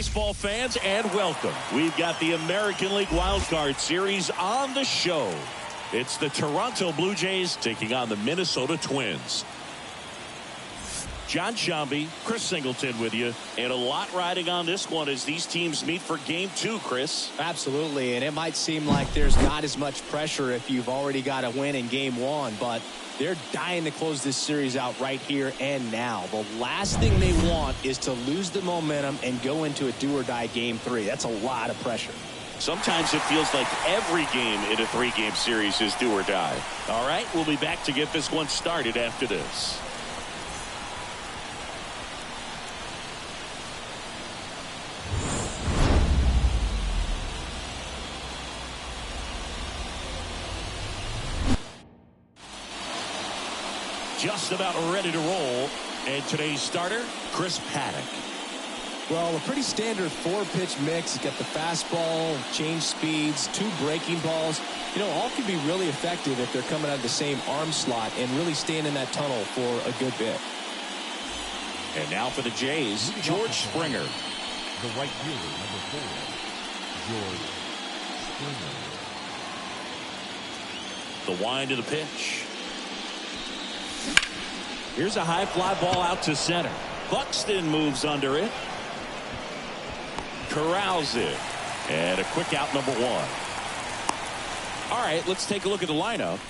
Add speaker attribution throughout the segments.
Speaker 1: baseball fans, and welcome. We've got the American League Wild Card Series on the show. It's the Toronto Blue Jays taking on the Minnesota Twins. John Sciambi, Chris Singleton with you, and a lot riding on this one as these teams meet for game 2, Chris.
Speaker 2: Absolutely, and it might seem like there's not as much pressure if you've already got a win in game 1, but they're dying to close this series out right here and now. The last thing they want is to lose the momentum and go into a do-or-die game 3. That's a lot of pressure.
Speaker 1: Sometimes it feels like every game in a 3-game series is do or die. All right, we'll be back to get this one started after this. Just about ready to roll. And today's starter, Chris Paddack.
Speaker 2: Well, a pretty standard 4-pitch mix. He's got the fastball, change speeds, 2 breaking balls. You know, all can be really effective if they're coming out of the same arm slot and really staying in that tunnel for a good bit.
Speaker 1: And now for the Jays, George Springer.
Speaker 3: The right fielder, number 4, George Springer.
Speaker 1: The wind of the pitch. Here's a high fly ball out to center. Buxton moves under it. Corrals it. And a quick out, number 1. All right, let's take a look at the lineup.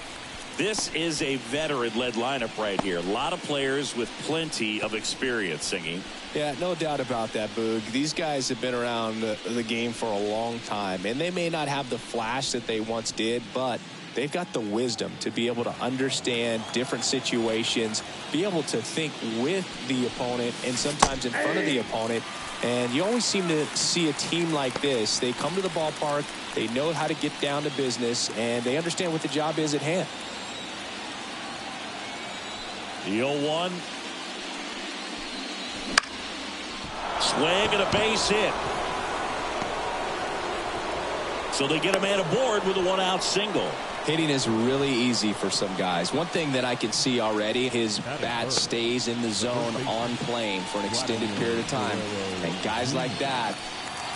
Speaker 1: This is a veteran-led lineup right here. A lot of players with plenty of experience singing.
Speaker 2: Yeah, no doubt about that, Boog. These guys have been around the game for a long time, and they may not have the flash that they once did, but they've got the wisdom to be able to understand different situations, be able to think with the opponent and sometimes in front of the opponent. And you always seem to see a team like this. They come to the ballpark, they know how to get down to business, and they understand what the job is at hand.
Speaker 1: The 0-1. Swing and a base hit. So they get a man aboard with a 1-out single.
Speaker 2: Hitting is really easy for some guys. One thing that I can see already, his bat stays in the zone on plane for an extended period of time. And guys like that,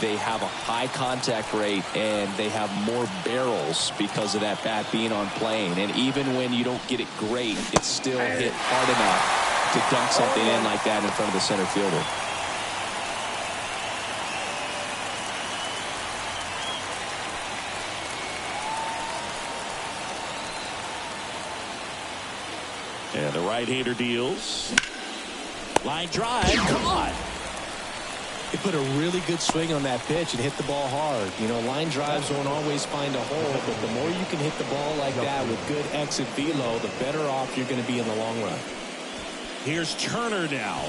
Speaker 2: they have a high contact rate and they have more barrels because of that bat being on plane. And even when you don't get it great, it's still hit hard enough to dunk something in like that in front of the center fielder.
Speaker 1: And the right-hander deals. Line drive. Come on.
Speaker 2: He put a really good swing on that pitch and hit the ball hard. You know, line drives won't always find a hole, but the more you can hit the ball like that with good exit velo, the better off you're going to be in the long run.
Speaker 1: Here's Turner now.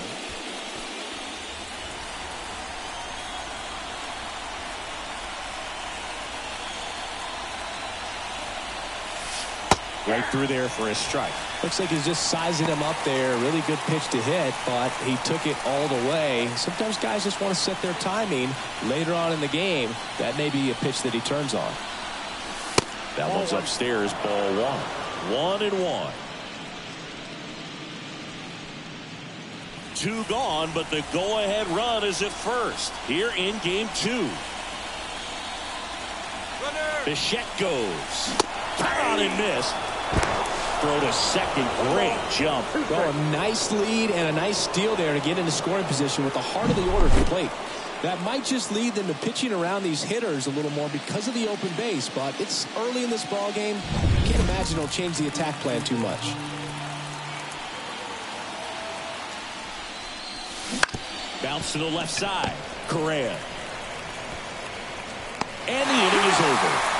Speaker 1: Right through there for a strike.
Speaker 2: Looks like he's just sizing him up there. Really good pitch to hit, but he took it all the way. Sometimes guys just want to set their timing later on in the game. That may be a pitch that he turns on.
Speaker 1: That one's upstairs, ball 1. 1-1. 2 gone, but the go-ahead run is at first here in game 2. Bichette goes. Turn on and miss. Throw to second. Great jump.
Speaker 2: Well, a nice lead and a nice steal there to get into scoring position with the heart of the order at the plate. That might just lead them to pitching around these hitters a little more because of the open base, but it's early in this ball game. Can't imagine it'll change the attack plan too much.
Speaker 1: Bounce to the left side. Correa. And the inning is over.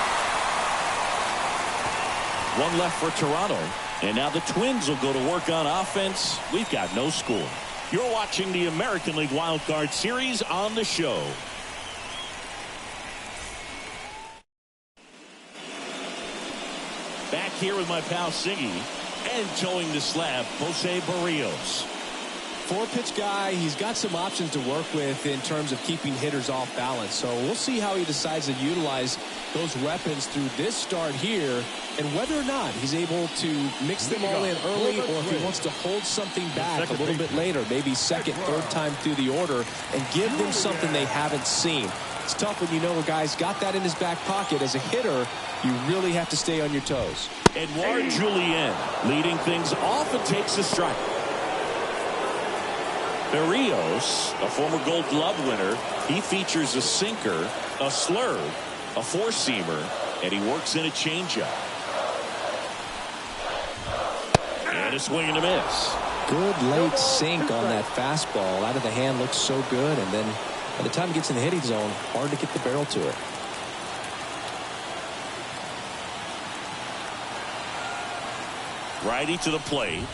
Speaker 1: 1 left for Toronto. And now the Twins will go to work on offense. We've got no score. You're watching the American League Wild Card Series on the show. Back here with my pal Siggy. And towing the slab, Jose Barrios.
Speaker 2: 4-pitch guy. He's got some options to work with in terms of keeping hitters off balance. So we'll see how he decides to utilize those weapons through this start here, and whether or not he's able to mix them all in early, or if he wants to hold something back a little bit later, maybe second, third time through the order, and give them something they haven't seen. It's tough when you know a guy's got that in his back pocket. As a hitter, you really have to stay on your toes.
Speaker 1: Edouard Julien leading things off and takes a strike. Berrios, a former Gold Glove winner, he features a sinker, a slurve, a four-seamer, and he works in a changeup. And a swing and a miss.
Speaker 2: Good late sink on that fastball. Out of the hand looks so good, and then by the time it gets in the hitting zone, hard to get the barrel to it.
Speaker 1: Righty to the plate.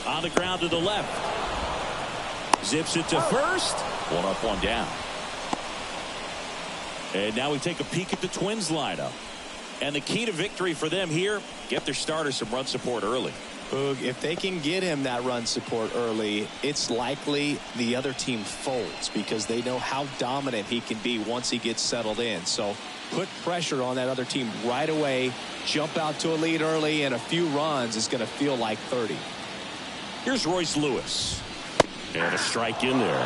Speaker 1: On the ground to the left. Zips it to first. One up, one down. And now we take a peek at the Twins lineup. And the key to victory for them here, get their starter some run support early.
Speaker 2: Boog, if they can get him that run support early, it's likely the other team folds because they know how dominant he can be once he gets settled in. So put pressure on that other team right away. Jump out to a lead early, and a few runs is going to feel like 30.
Speaker 1: Here's Royce Lewis. And a strike in there.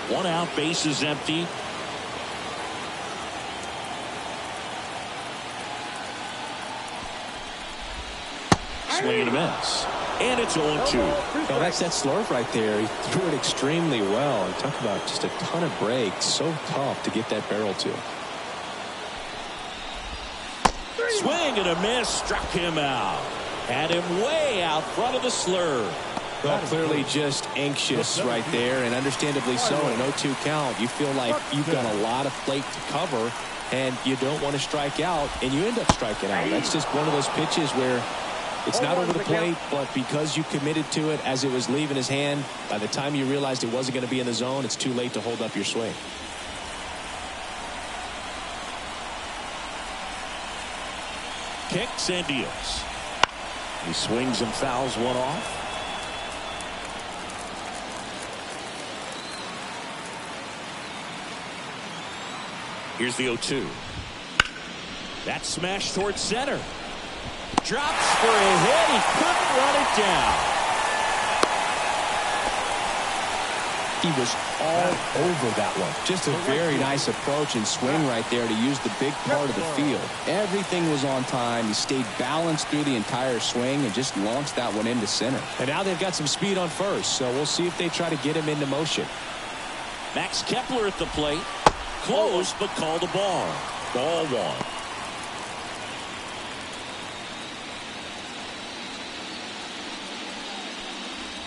Speaker 1: One out, base is empty. Swing and a miss. And it's 0-2.
Speaker 2: Well, that's that slurve right there. He threw it extremely well. And talk about just a ton of breaks. So tough to get that barrel to.
Speaker 1: Swing and a miss. Struck him out. Had him way out front of the slurve.
Speaker 2: Well, clearly just anxious right there, and understandably so. In an 0-2 count, you feel like you've got a lot of plate to cover, and you don't want to strike out, and you end up striking out. That's just one of those pitches where it's not over the plate, but because you committed to it as it was leaving his hand, by the time you realized it wasn't going to be in the zone, it's too late to hold up your swing.
Speaker 1: Kicks and deals. He swings and fouls one off. Here's the 0-2. That smash towards center. Drops for a hit. He couldn't run it down.
Speaker 2: He was all over that one. Just a very nice approach and swing right there to use the big part of the field. Everything was on time. He stayed balanced through the entire swing and just launched that one into center. And now they've got some speed on first, so we'll see if they try to get him into motion.
Speaker 1: Max Kepler at the plate. Close, but called a ball. Ball one.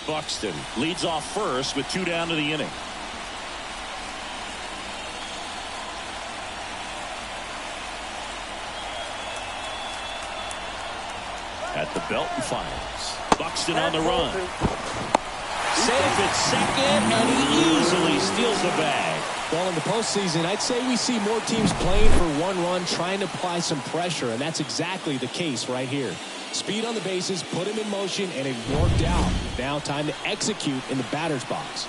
Speaker 1: Buxton leads off first with 2 down to the inning. At the belt and fires. Buxton on the run. Safe at second, and he easily steals the bag.
Speaker 2: Well, in the postseason, I'd say we see more teams playing for one run, trying to apply some pressure, and that's exactly the case right here. Speed on the bases, put him in motion, and it worked out. Now time to execute in the batter's box.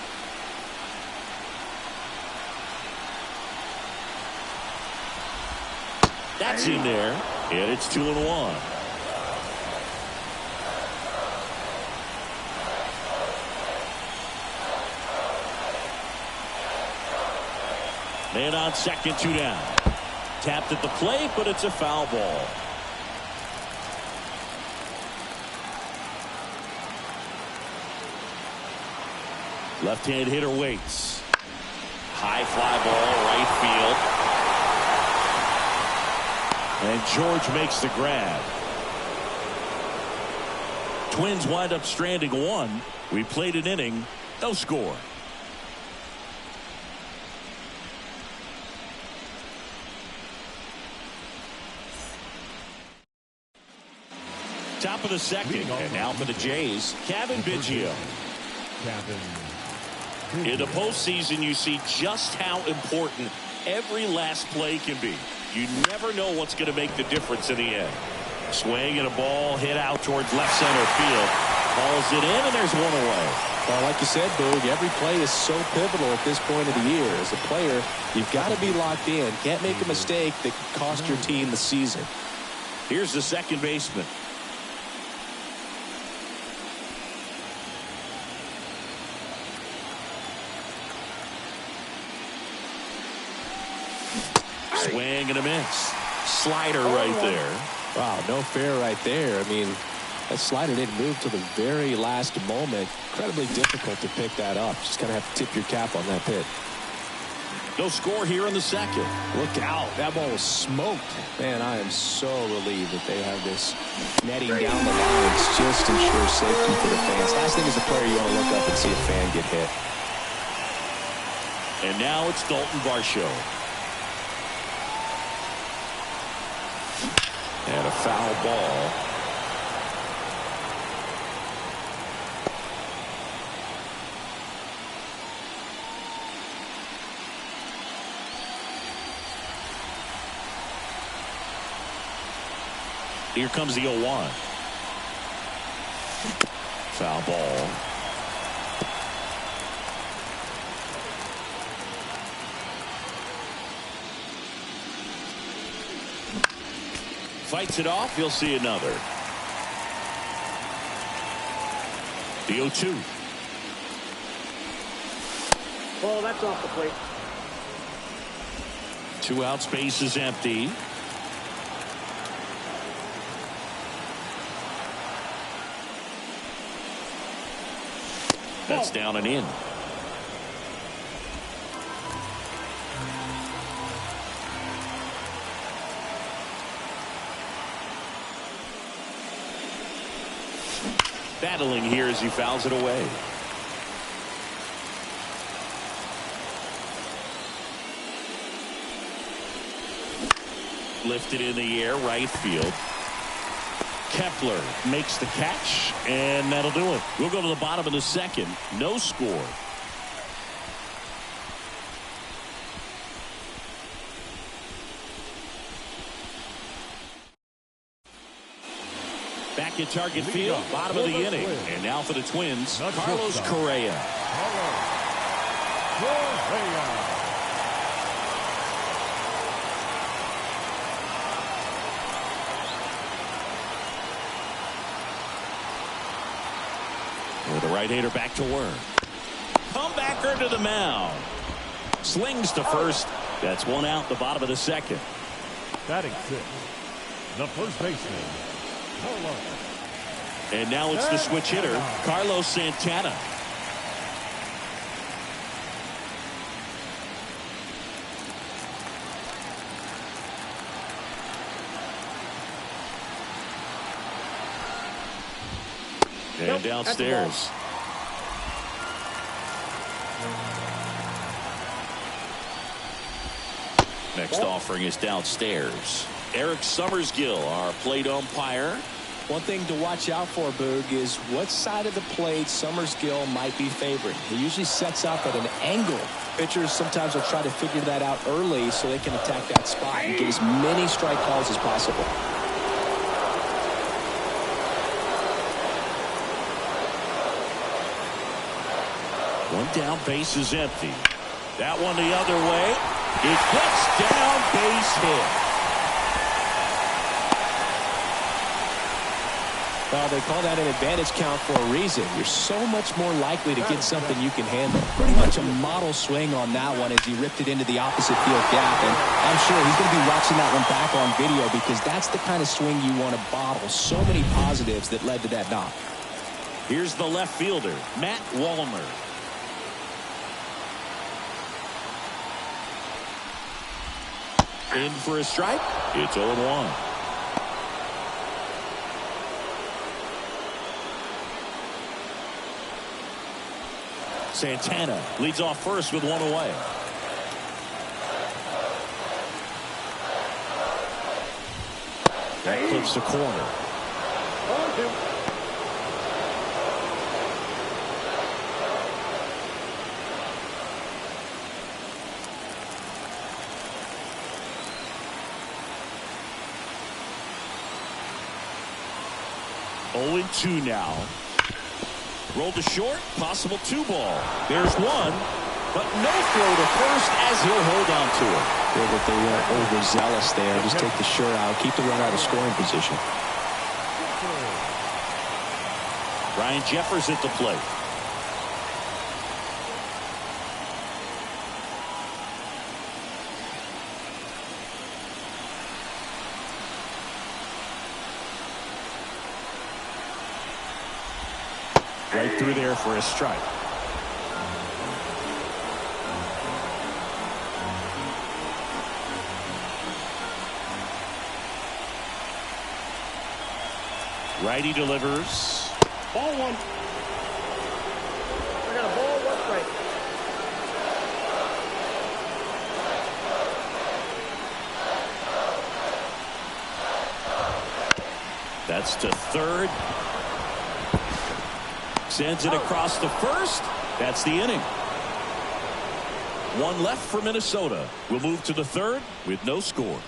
Speaker 1: That's in there, and it's 2-1. Man on second, 2 down. Tapped at the plate, but it's a foul ball. Left-hand hitter waits. High fly ball, right field. And George makes the grab. Twins wind up stranding 1. We played an inning, no score. Top of the second, and now for the Jays, Cavan Biggio. In the postseason, you see just how important every last play can be. You never know what's going to make the difference in the end. Swing and a ball hit out towards left center field. Hauls it in, and there's one away.
Speaker 2: Well, like you said, Boog, every play is so pivotal at this point of the year. As a player, you've got to be locked in. Can't make a mistake that could cost your team the season.
Speaker 1: Here's the second baseman. Swing and a miss. Slider right there.
Speaker 2: Wow, no fair right there. I mean, that slider didn't move to the very last moment. Incredibly difficult to pick that up. Just kind of have to tip your cap on that pitch.
Speaker 1: No score here in the second.
Speaker 2: Look out. That ball was smoked. Man, I am so relieved that they have this netting down the lines just to ensure safety for the fans. Last thing as a player, you want to look up and see a fan get hit.
Speaker 1: And now it's Dalton Varsho. And a foul ball. Here comes the 0-1. Foul ball. Fights it off. He'll see another. The 0-2.
Speaker 4: Ball, that's off the plate.
Speaker 1: 2 outs, base is empty. That's down and in. Battling here as he fouls it away. Lifted in the air, right field. Kepler makes the catch, and that'll do it. We'll go to the bottom of the second. No score. Back at Target Field, bottom of the inning. And now for the Twins, Carlos Correa. With the right-hander back to work. Comebacker to the mound. Slings to first. That's 1 out, the bottom of the second.
Speaker 3: Batting 6, the first baseman, Carlos.
Speaker 1: And now it's the switch hitter, Carlos Santana. And downstairs. Next offering is downstairs. Eric Summersgill, our plate umpire.
Speaker 2: One thing to watch out for, Boog, is what side of the plate Summersgill might be favoring. He usually sets up at an angle. Pitchers sometimes will try to figure that out early so they can attack that spot and get as many strike calls as possible.
Speaker 1: One down, base is empty. That one the other way. It gets down, base hit.
Speaker 2: Well, they call that an advantage count for a reason. You're so much more likely to get something you can handle. Pretty much a model swing on that one as he ripped it into the opposite field gap. And I'm sure he's going to be watching that one back on video because that's the kind of swing you want to bottle. So many positives that led to that knock.
Speaker 1: Here's the left fielder, Matt Wallner. In for a strike. It's 0-1. Santana leads off first with 1 away. That clips the corner. 0-2 now. Rolled to short, possible 2 ball. There's one, but no throw to first as he'll hold on to it.
Speaker 2: Feel that they weren't overzealous there. Just take the shirt out, keep the run out of scoring position.
Speaker 1: Ryan Jeffers at the plate. Right through there for a strike. Righty delivers.
Speaker 4: Ball 1. I got a ball, 1 strike.
Speaker 1: That's to third. Sends it across the first. That's the inning. 1 left for Minnesota. We'll move to the third with no score.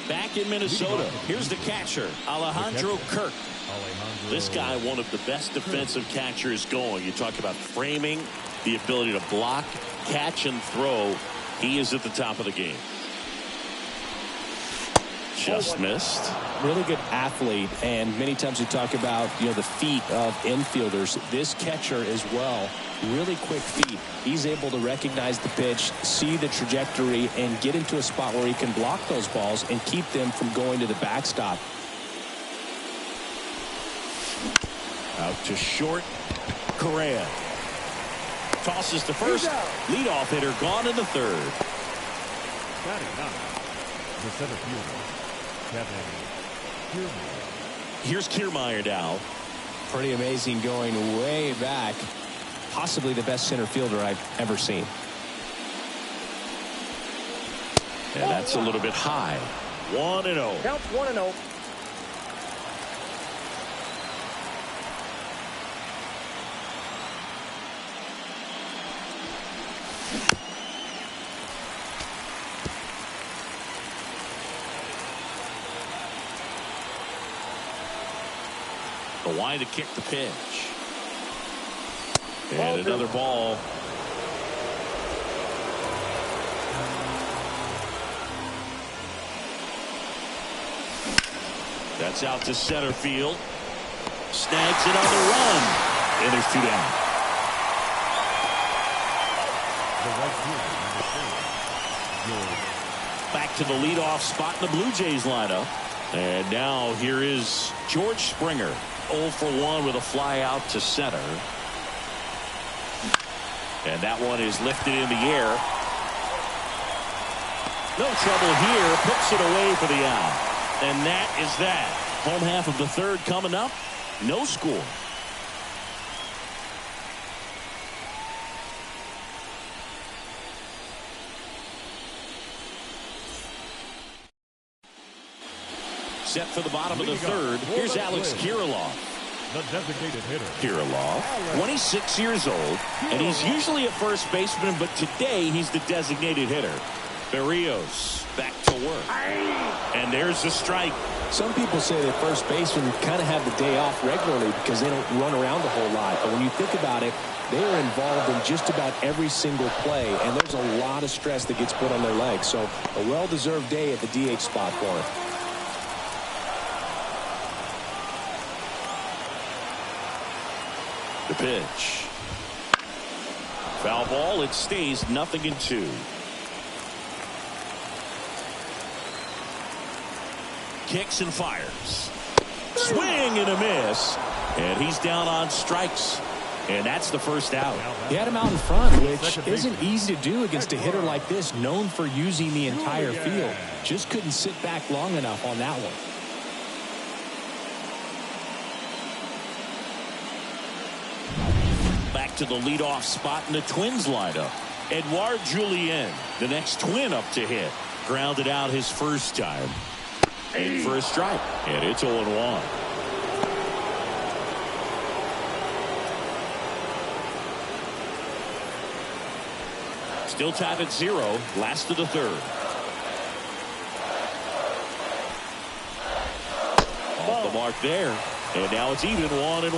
Speaker 1: Back in Minnesota, here's the catcher, Alejandro Kirk. This guy, one of the best defensive catchers going. You talk about framing, the ability to block, catch, and throw. He is at the top of the game. Just missed.
Speaker 2: Really good athlete, and many times we talk about the feet of infielders. This catcher as well, really quick feet. He's able to recognize the pitch, see the trajectory, and get into a spot where he can block those balls and keep them from going to the backstop.
Speaker 1: Out to short. Correa tosses to first. Leadoff hitter gone in the third.
Speaker 3: Batting ninth, the center fielder, Kevin Kiermaier.
Speaker 1: Here's Kiermaier now.
Speaker 2: Pretty amazing, going way back. Possibly the best center fielder I've ever seen.
Speaker 1: And that's a little bit high. 1-0.
Speaker 4: Counts 1-0.
Speaker 1: The wide to kick the pitch. And another ball. That's out to center field. Snags it on the run. And there's 2 down.
Speaker 3: The right fielder, number 4, George.
Speaker 1: Back to the leadoff spot in the Blue Jays lineup. And now here is George Springer. 0 for 1 with a fly out to center. And that one is lifted in the air. No trouble here. Puts it away for the out. And that is that. Home half of the third coming up. No score. Set for the bottom of the third. Here's Alex Kirilloff.
Speaker 3: The designated hitter.
Speaker 1: Kirilloff, 26 years old, and he's usually a first baseman, but today he's the designated hitter. Berrios back to work. And there's the strike.
Speaker 2: Some people say that first basemen kind of have the day off regularly because they don't run around a whole lot. But when you think about it, they are involved in just about every single play, and there's a lot of stress that gets put on their legs. So a well-deserved day at the DH spot for him.
Speaker 1: The pitch. Foul ball. It stays 0-2. Kicks and fires. Swing and a miss. And he's down on strikes. And that's the first out.
Speaker 2: He had him out in front, which isn't easy to do against a hitter like this, known for using the entire field. Just couldn't sit back long enough on that one.
Speaker 1: Back to the leadoff spot in the Twins lineup. Edouard Julien, the next Twin up to hit. Grounded out his first time. In for a strike. And it's 0-1. Still tied at 0. Last of the third. mark there. And now it's even 1-1.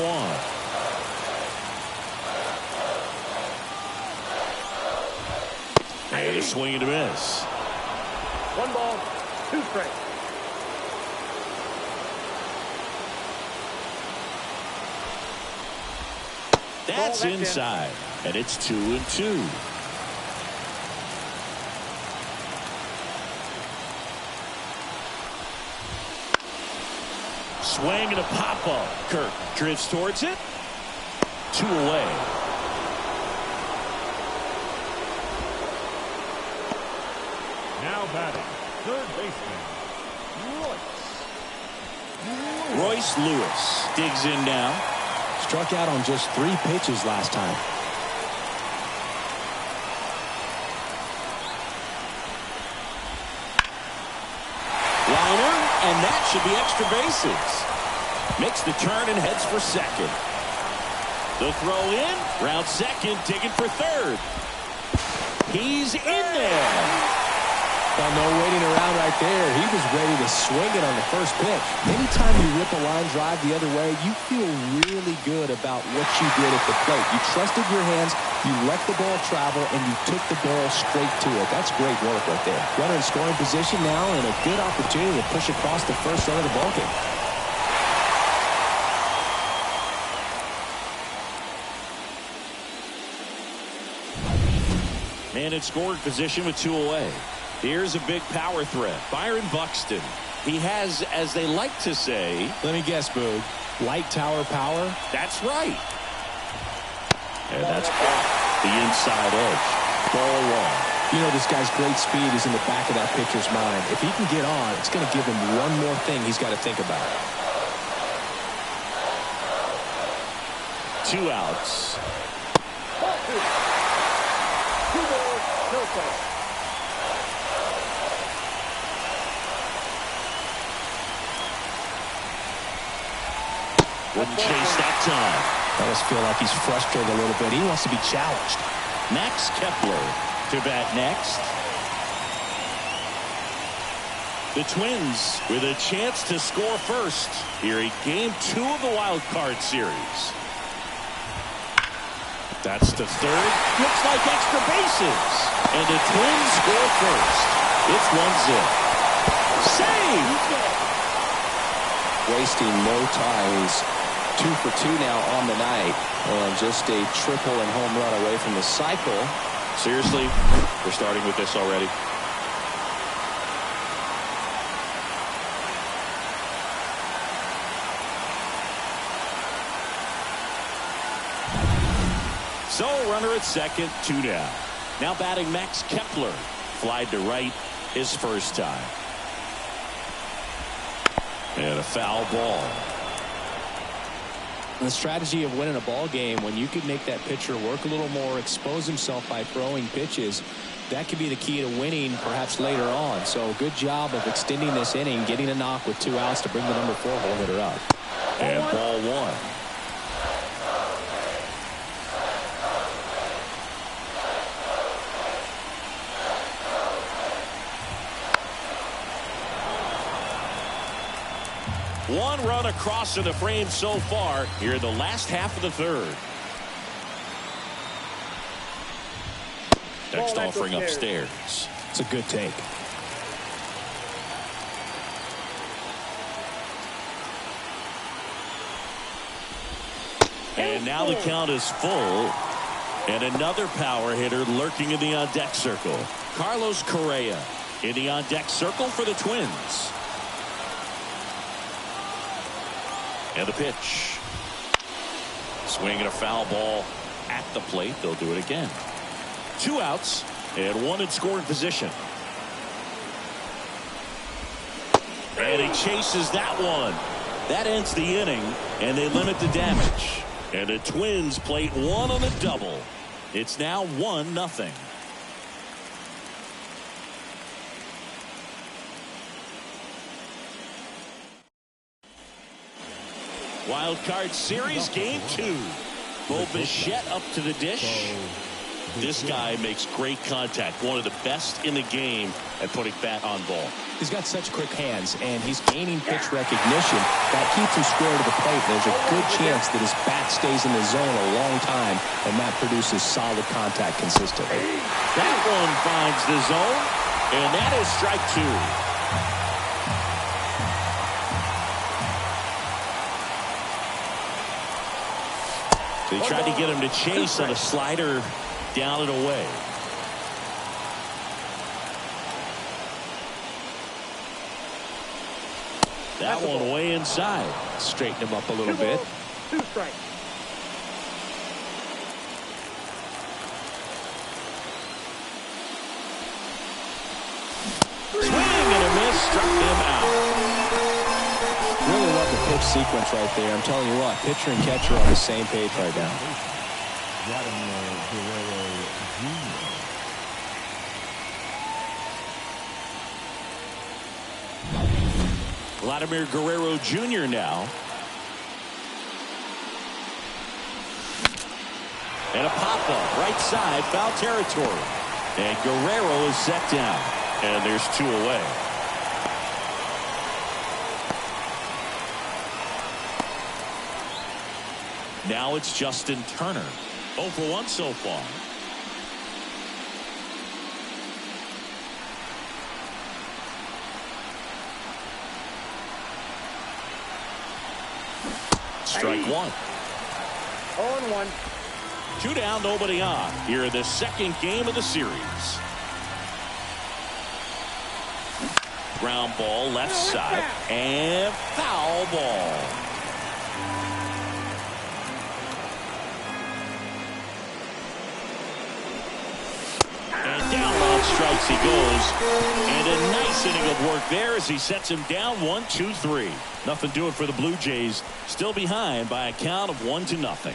Speaker 1: And a swing and a miss.
Speaker 4: 1 ball, 2 strikes.
Speaker 1: That's inside. And it's 2-2. Swing and a pop-up. Kirk drifts towards it. 2 away.
Speaker 3: Now batting, third baseman,
Speaker 1: Royce Lewis digs in now.
Speaker 2: Struck out on just 3 pitches last time.
Speaker 1: Liner, and that should be extra bases. Makes the turn and heads for second. The throw in, round second, digging for third. He's in there.
Speaker 2: Well, no waiting around right there. He was ready to swing it on the first pitch. Anytime you rip a line drive the other way, you feel really good about what you did at the plate. You trusted your hands, you let the ball travel, and you took the ball straight to it. That's great work right there. Runner in scoring position now, and a good opportunity to push across the first run of the ballgame.
Speaker 1: Man in scoring position with 2 away. Here's a big power threat. Byron Buxton. He has, as they like to say...
Speaker 2: Let me guess, Boog. Light tower power?
Speaker 1: That's right. And that's the inside edge. Ball 1.
Speaker 2: You know, this guy's great speed is in the back of that pitcher's mind. If he can get on, it's going to give him one more thing he's got to think about.
Speaker 1: 2 outs.
Speaker 4: 2 balls, no strikes.
Speaker 1: Wouldn't chase that time.
Speaker 2: I just feel like he's frustrated a little bit. He wants to be challenged.
Speaker 1: Max Kepler to bat next. The Twins with a chance to score first here in Game 2 of the Wild Card Series. That's the third. Looks like extra bases. And the Twins score first. It's 1-0. Save!
Speaker 2: Wasting no time. He's 2 for 2 now on the night, and just a triple and home run away from the cycle.
Speaker 1: Seriously, we're starting with this already. So runner at second, 2 down. Now batting Max Kepler. Flied to right his first time. And a foul ball.
Speaker 2: The strategy of winning a ball game, when you could make that pitcher work a little more, expose himself by throwing pitches, that could be the key to winning perhaps later on. So good job of extending this inning, getting a knock with 2 outs to bring the number 4 hole hitter up.
Speaker 1: And ball 1. One run across to the frame so far here in the last half of the third. Next offering upstairs.
Speaker 2: It's a good take.
Speaker 1: And now the count is full. And another power hitter lurking in the on-deck circle. Carlos Correa in the on-deck circle for the Twins. And the pitch. Swing and a foul ball at the plate. They'll do it again. 2 outs and 1 in scoring position. And he chases that one. That ends the inning, and they limit the damage. And the Twins plate 1 on a double. It's now 1-0. Wild Card Series Game 2. Bo Bichette up to the dish. This guy makes great contact. One of the best in the game at putting bat on ball.
Speaker 2: He's got such quick hands, and he's gaining pitch recognition. That keeps him square to the plate. There's a good chance that his bat stays in the zone a long time, and that produces solid contact consistently.
Speaker 1: That one finds the zone, and that is strike 2. They tried to get him to chase on a slider down and away. That one way inside.
Speaker 2: Straighten him up a little bit.
Speaker 4: 2 strikes.
Speaker 1: Swing and a miss, struck him out.
Speaker 2: Really love the pitch sequence right there. I'm telling you what, pitcher and catcher are on the same page right now.
Speaker 3: Vladimir Guerrero Jr.
Speaker 1: Vladimir Guerrero Jr. now. And a pop-up, right side, foul territory. And Guerrero is set down. And there's 2 away. Now it's Justin Turner. 0 for 1 so far. Strike 1.
Speaker 4: 0-1.
Speaker 1: 2 down, nobody on. Here in the second game of the series. Ground ball, left side, and foul ball. And down on strikes he goes. And a nice inning of work there as he sets him down 1-2-3. Nothing doing for the Blue Jays. Still behind by a count of 1-0.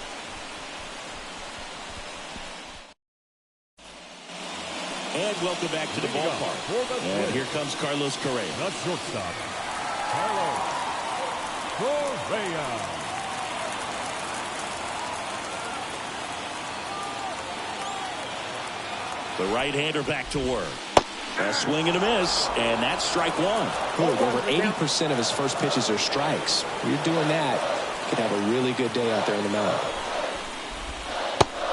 Speaker 1: And welcome back to the ballpark. And here comes Carlos Correa.
Speaker 3: The shortstop, Carlos Correa.
Speaker 1: The right-hander back to work. A swing and a miss, and that's strike 1.
Speaker 2: Good. Over 80% of his first pitches are strikes. When you're doing that, you can have a really good day out there in the mound.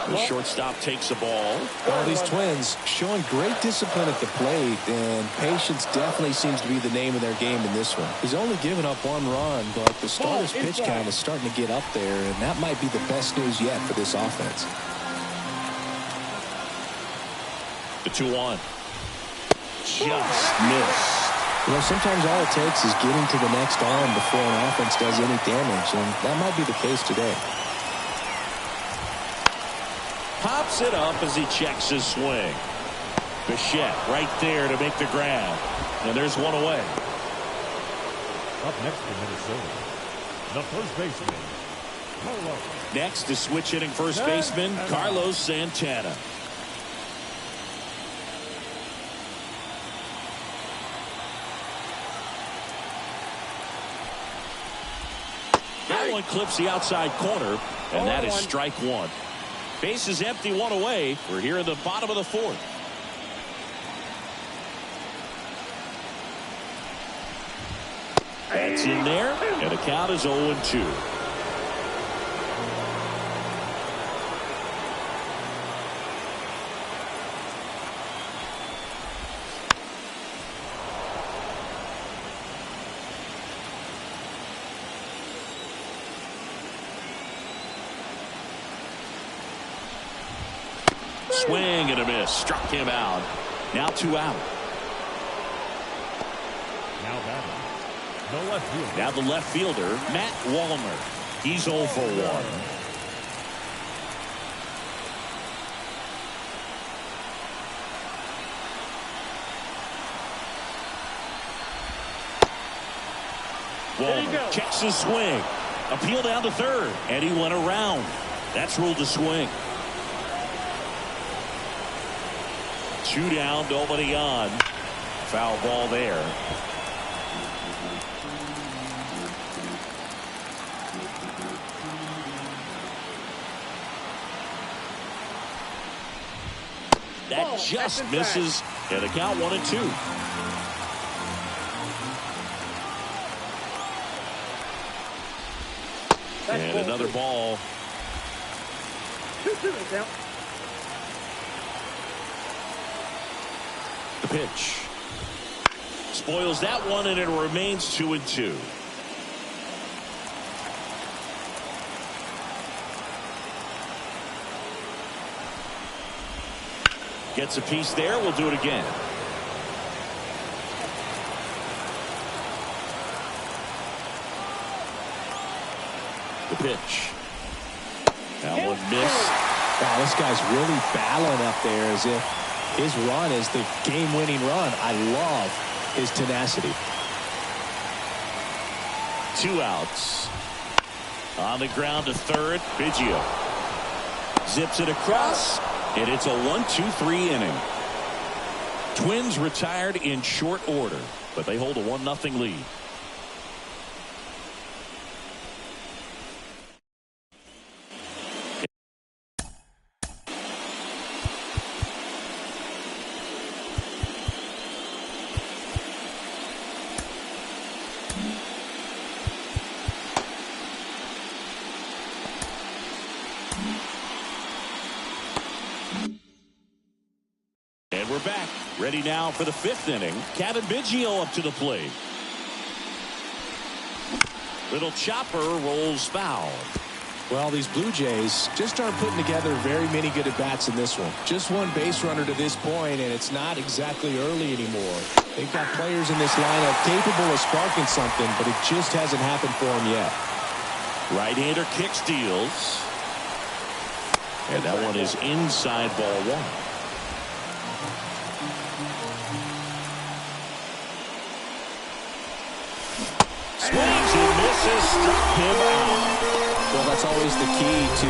Speaker 1: The shortstop takes the ball.
Speaker 2: Well, these Twins showing great discipline at the plate, and patience definitely seems to be the name of their game in this one. He's only given up 1 run, but the starter's pitch count is starting to get up there, and that might be the best news yet for this offense.
Speaker 1: The 2-1. Just missed.
Speaker 2: You know, sometimes all it takes is getting to the next arm before an offense does any damage, and that might be the case today.
Speaker 1: Pops it up as he checks his swing. Bichette right there to make the grab. And there's 1 away.
Speaker 3: Up next for Minnesota, the first baseman, Carlos.
Speaker 1: Next is switch hitting first baseman Carlos Santana. That one clips the outside corner, and that is strike 1. Base is empty, 1 away. We're here in the bottom of the 4th. That's in there, and the count is 0-2. Swing and a miss. Struck him out. Now 2 out.
Speaker 3: Now batting, the left fielder.
Speaker 1: Now the left fielder, Matt Wallner. He's 0 for 1. Wallner checks his swing. Appeal down to third, and he went around. That's ruled a swing. 2 down, nobody on. Foul ball there. That just misses, and the count 1-2. And another ball.
Speaker 4: 2-2 is down.
Speaker 1: The pitch. Spoils that one, and it remains 2-2. Gets a piece there. We'll do it again. The pitch. That one missed.
Speaker 2: Wow, this guy's really battling up there as if his run is the game-winning run. I love his tenacity.
Speaker 1: 2 outs. On the ground to third. Biggio zips it across, and it's a 1-2-3 inning. Twins retired in short order, but they hold a 1-0 lead. And we're back. Ready now for the 5th inning. Cavan Biggio up to the plate. Little chopper rolls foul.
Speaker 2: Well, these Blue Jays just aren't putting together very many good at-bats in this one. Just one base runner to this point, and it's not exactly early anymore. They've got players in this lineup capable of sparking something, but it just hasn't happened for them yet.
Speaker 1: Right-hander kicks, deals. And that one is inside ball 1. Swings and misses, struck him out.
Speaker 2: Well, that's always the key to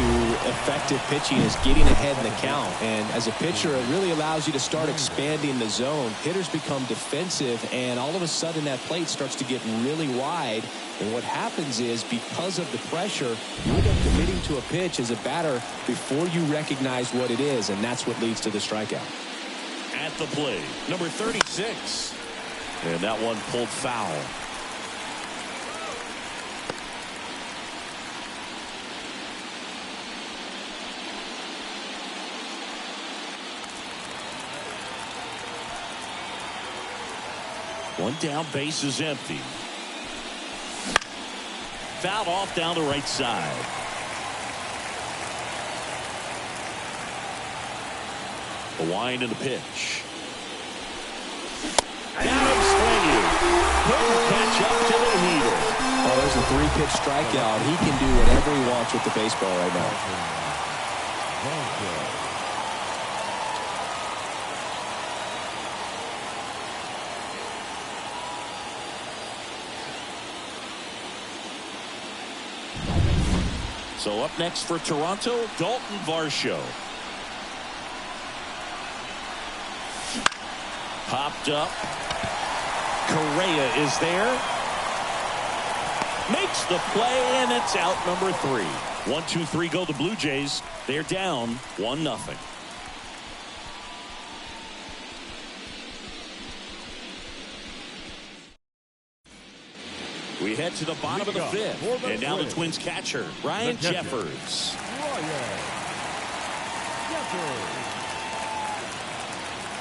Speaker 2: effective pitching, is getting ahead in the count. And as a pitcher, it really allows you to start expanding the zone. Hitters become defensive, and all of a sudden that plate starts to get really wide. And what happens is, because of the pressure, you end up committing to a pitch as a batter before you recognize what it is, and that's what leads to the strikeout.
Speaker 1: At the plate, number 36. And that one pulled foul. One down, base is empty. Fouled off down the right side. The wind and the pitch. Got him swinging. Couldn't catch up to the heater.
Speaker 2: Oh, there's a 3-pitch strikeout. He can do whatever he wants with the baseball right now.
Speaker 1: So up next for Toronto, Dalton Varsho. Popped up. Correa is there. Makes the play, and it's out number 3. 1-2-3 go the Blue Jays. They're down 1-0. We head to the bottom of the 5th, and now the Twins catcher, Ryan Jeffers.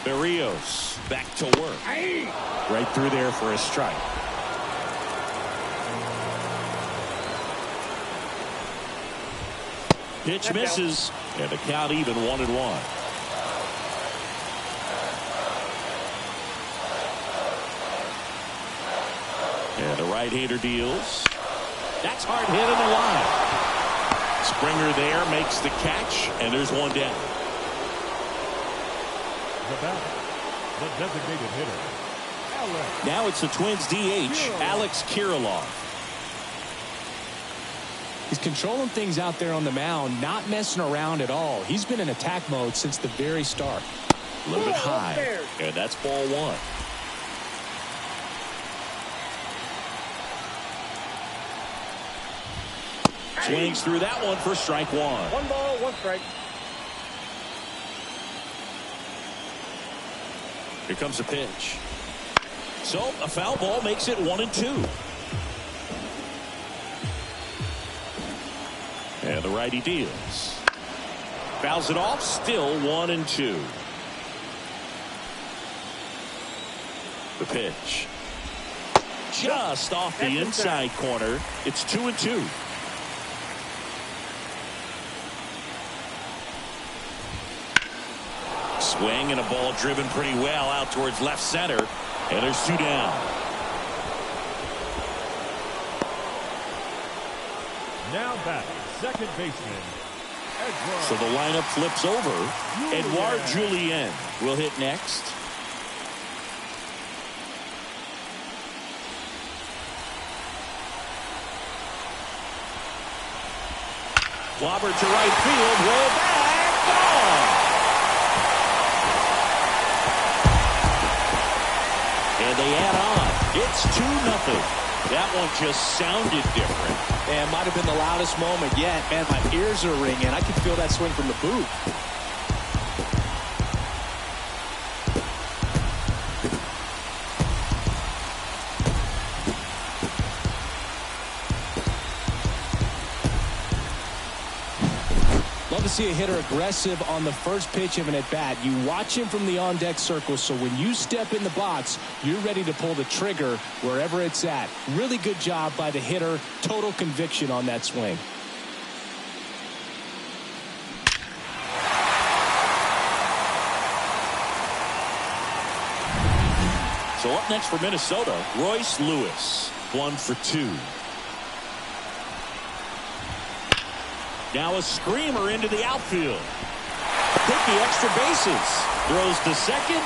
Speaker 1: Berrios back to work. Right through there for a strike. Pitch misses, and the count even 1-1. And the right-hander deals. That's hard hit in the line. Springer there makes the catch, and there's one down.
Speaker 3: The designated hitter, Alex.
Speaker 1: Now it's the Twins DH, Alex Kirilloff.
Speaker 2: He's controlling things out there on the mound, not messing around at all. He's been in attack mode since the very start.
Speaker 1: A little bit high, and that's ball 1. Swings through that one for strike 1.
Speaker 4: 1 ball, 1 strike.
Speaker 1: Here comes a pitch. So a foul ball makes it 1-2. And the righty deals. Fouls it off. Still 1-2. The pitch. Just off the inside corner. It's 2-2. Swing and a ball driven pretty well out towards left center. And there's 2 down.
Speaker 3: Now back, second baseman, Edouard.
Speaker 1: So the lineup flips over. Edouard Julien will hit next. Clobbered to right field, way back, gone. And they add on. It's 2-0. That one just sounded different.
Speaker 2: And might have been the loudest moment yet. Man, my ears are ringing. I can feel that swing from the booth. Love to see a hitter aggressive on the first pitch of an at-bat. You watch him from the on-deck circle, so when you step in the box, you're ready to pull the trigger wherever it's at. Really good job by the hitter. Total conviction on that swing.
Speaker 1: So up next for Minnesota, Royce Lewis, 1 for 2. Now a screamer into the outfield. Take the extra bases. Throws to second.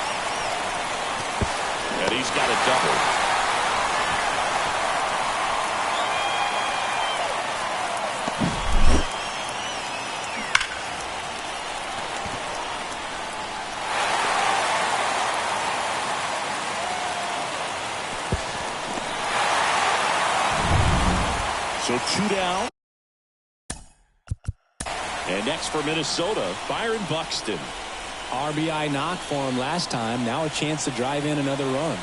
Speaker 1: And he's got a double. So 2 down. And next for Minnesota, Byron Buxton.
Speaker 2: RBI knock for him last time. Now a chance to drive in another run.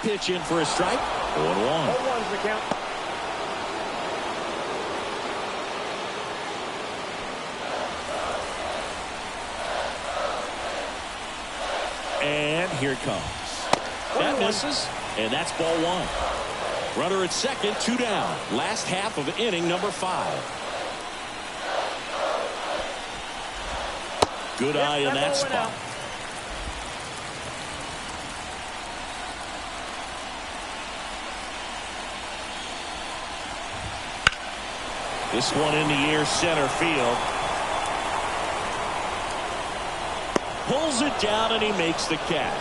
Speaker 1: pitch in for a strike. 0-1.
Speaker 4: 0-1's the count.
Speaker 1: And here it comes. That misses, and that's ball one. Runner at second, 2 down. Last half of inning number 5. Good eye in that spot. This one in the air, center field. Pulls it down and he makes the catch.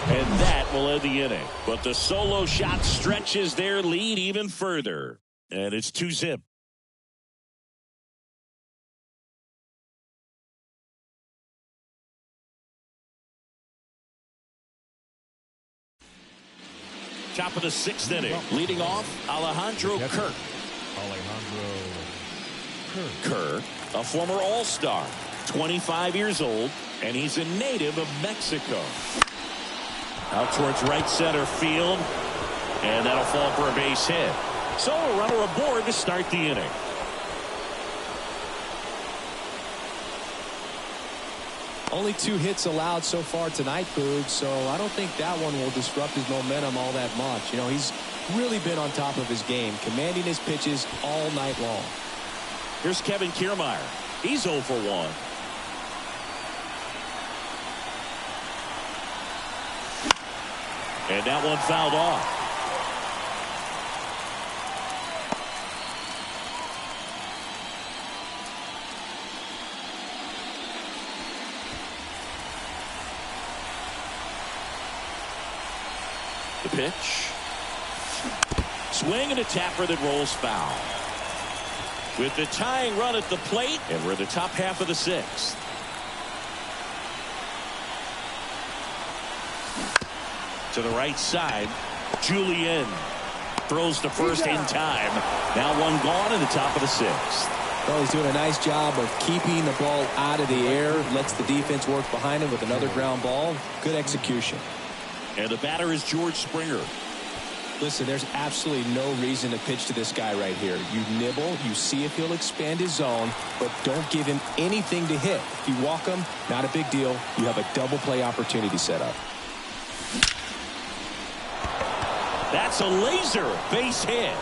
Speaker 1: And that will end the inning. But the solo shot stretches their lead even further. And it's 2-zip. Top of the 6th inning. Leading off, Alejandro Kirk. Kirk, a former All-Star, 25 years old, and he's a native of Mexico. Out towards right center field, and that'll fall for a base hit. So a runner aboard to start the inning.
Speaker 2: Only 2 hits allowed so far tonight, Boog, so I don't think that one will disrupt his momentum all that much. You know, he's really been on top of his game, commanding his pitches all night long.
Speaker 1: Here's Kevin Kiermaier. He's 0 for 1. And that one fouled off. The pitch. Swing and a tapper that rolls foul. With the tying run at the plate, and we're in the top half of the 6th. To the right side, Julien throws to first in time. Now one gone in the top of the 6th.
Speaker 2: Well, he's doing a nice job of keeping the ball out of the air, lets the defense work behind him with another ground ball. Good execution.
Speaker 1: And the batter is George Springer.
Speaker 2: Listen, there's absolutely no reason to pitch to this guy right here. You nibble, you see if he'll expand his zone, but don't give him anything to hit. If you walk him, not a big deal. You have a double play opportunity set up.
Speaker 1: That's a laser base hit.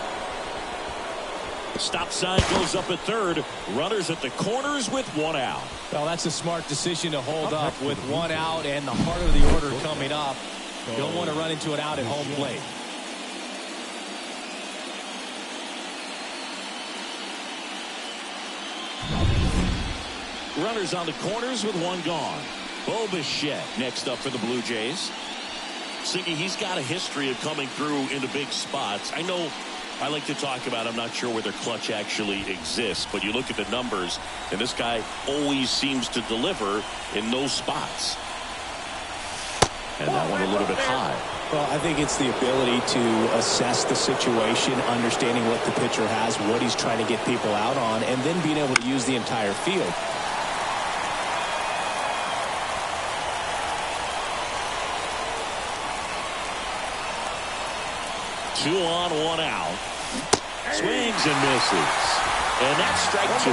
Speaker 1: Stop sign goes up at third. Runners at the corners with 1 out.
Speaker 5: Well, that's a smart decision to hold up with 1 out and the heart of the order coming up. You don't want to run into it out at home plate.
Speaker 1: Runners on the corners with 1 gone. Bo Bichette next up for the Blue Jays. Siggy, he's got a history of coming through into big spots. I know I like to talk about, I'm not sure whether clutch actually exists, but you look at the numbers, and this guy always seems to deliver in those spots. And that one a little bit high.
Speaker 2: Well, I think it's the ability to assess the situation, understanding what the pitcher has, what he's trying to get people out on, and then being able to use the entire field.
Speaker 1: Two on, 1 out. Swings and misses. And that's strike 2.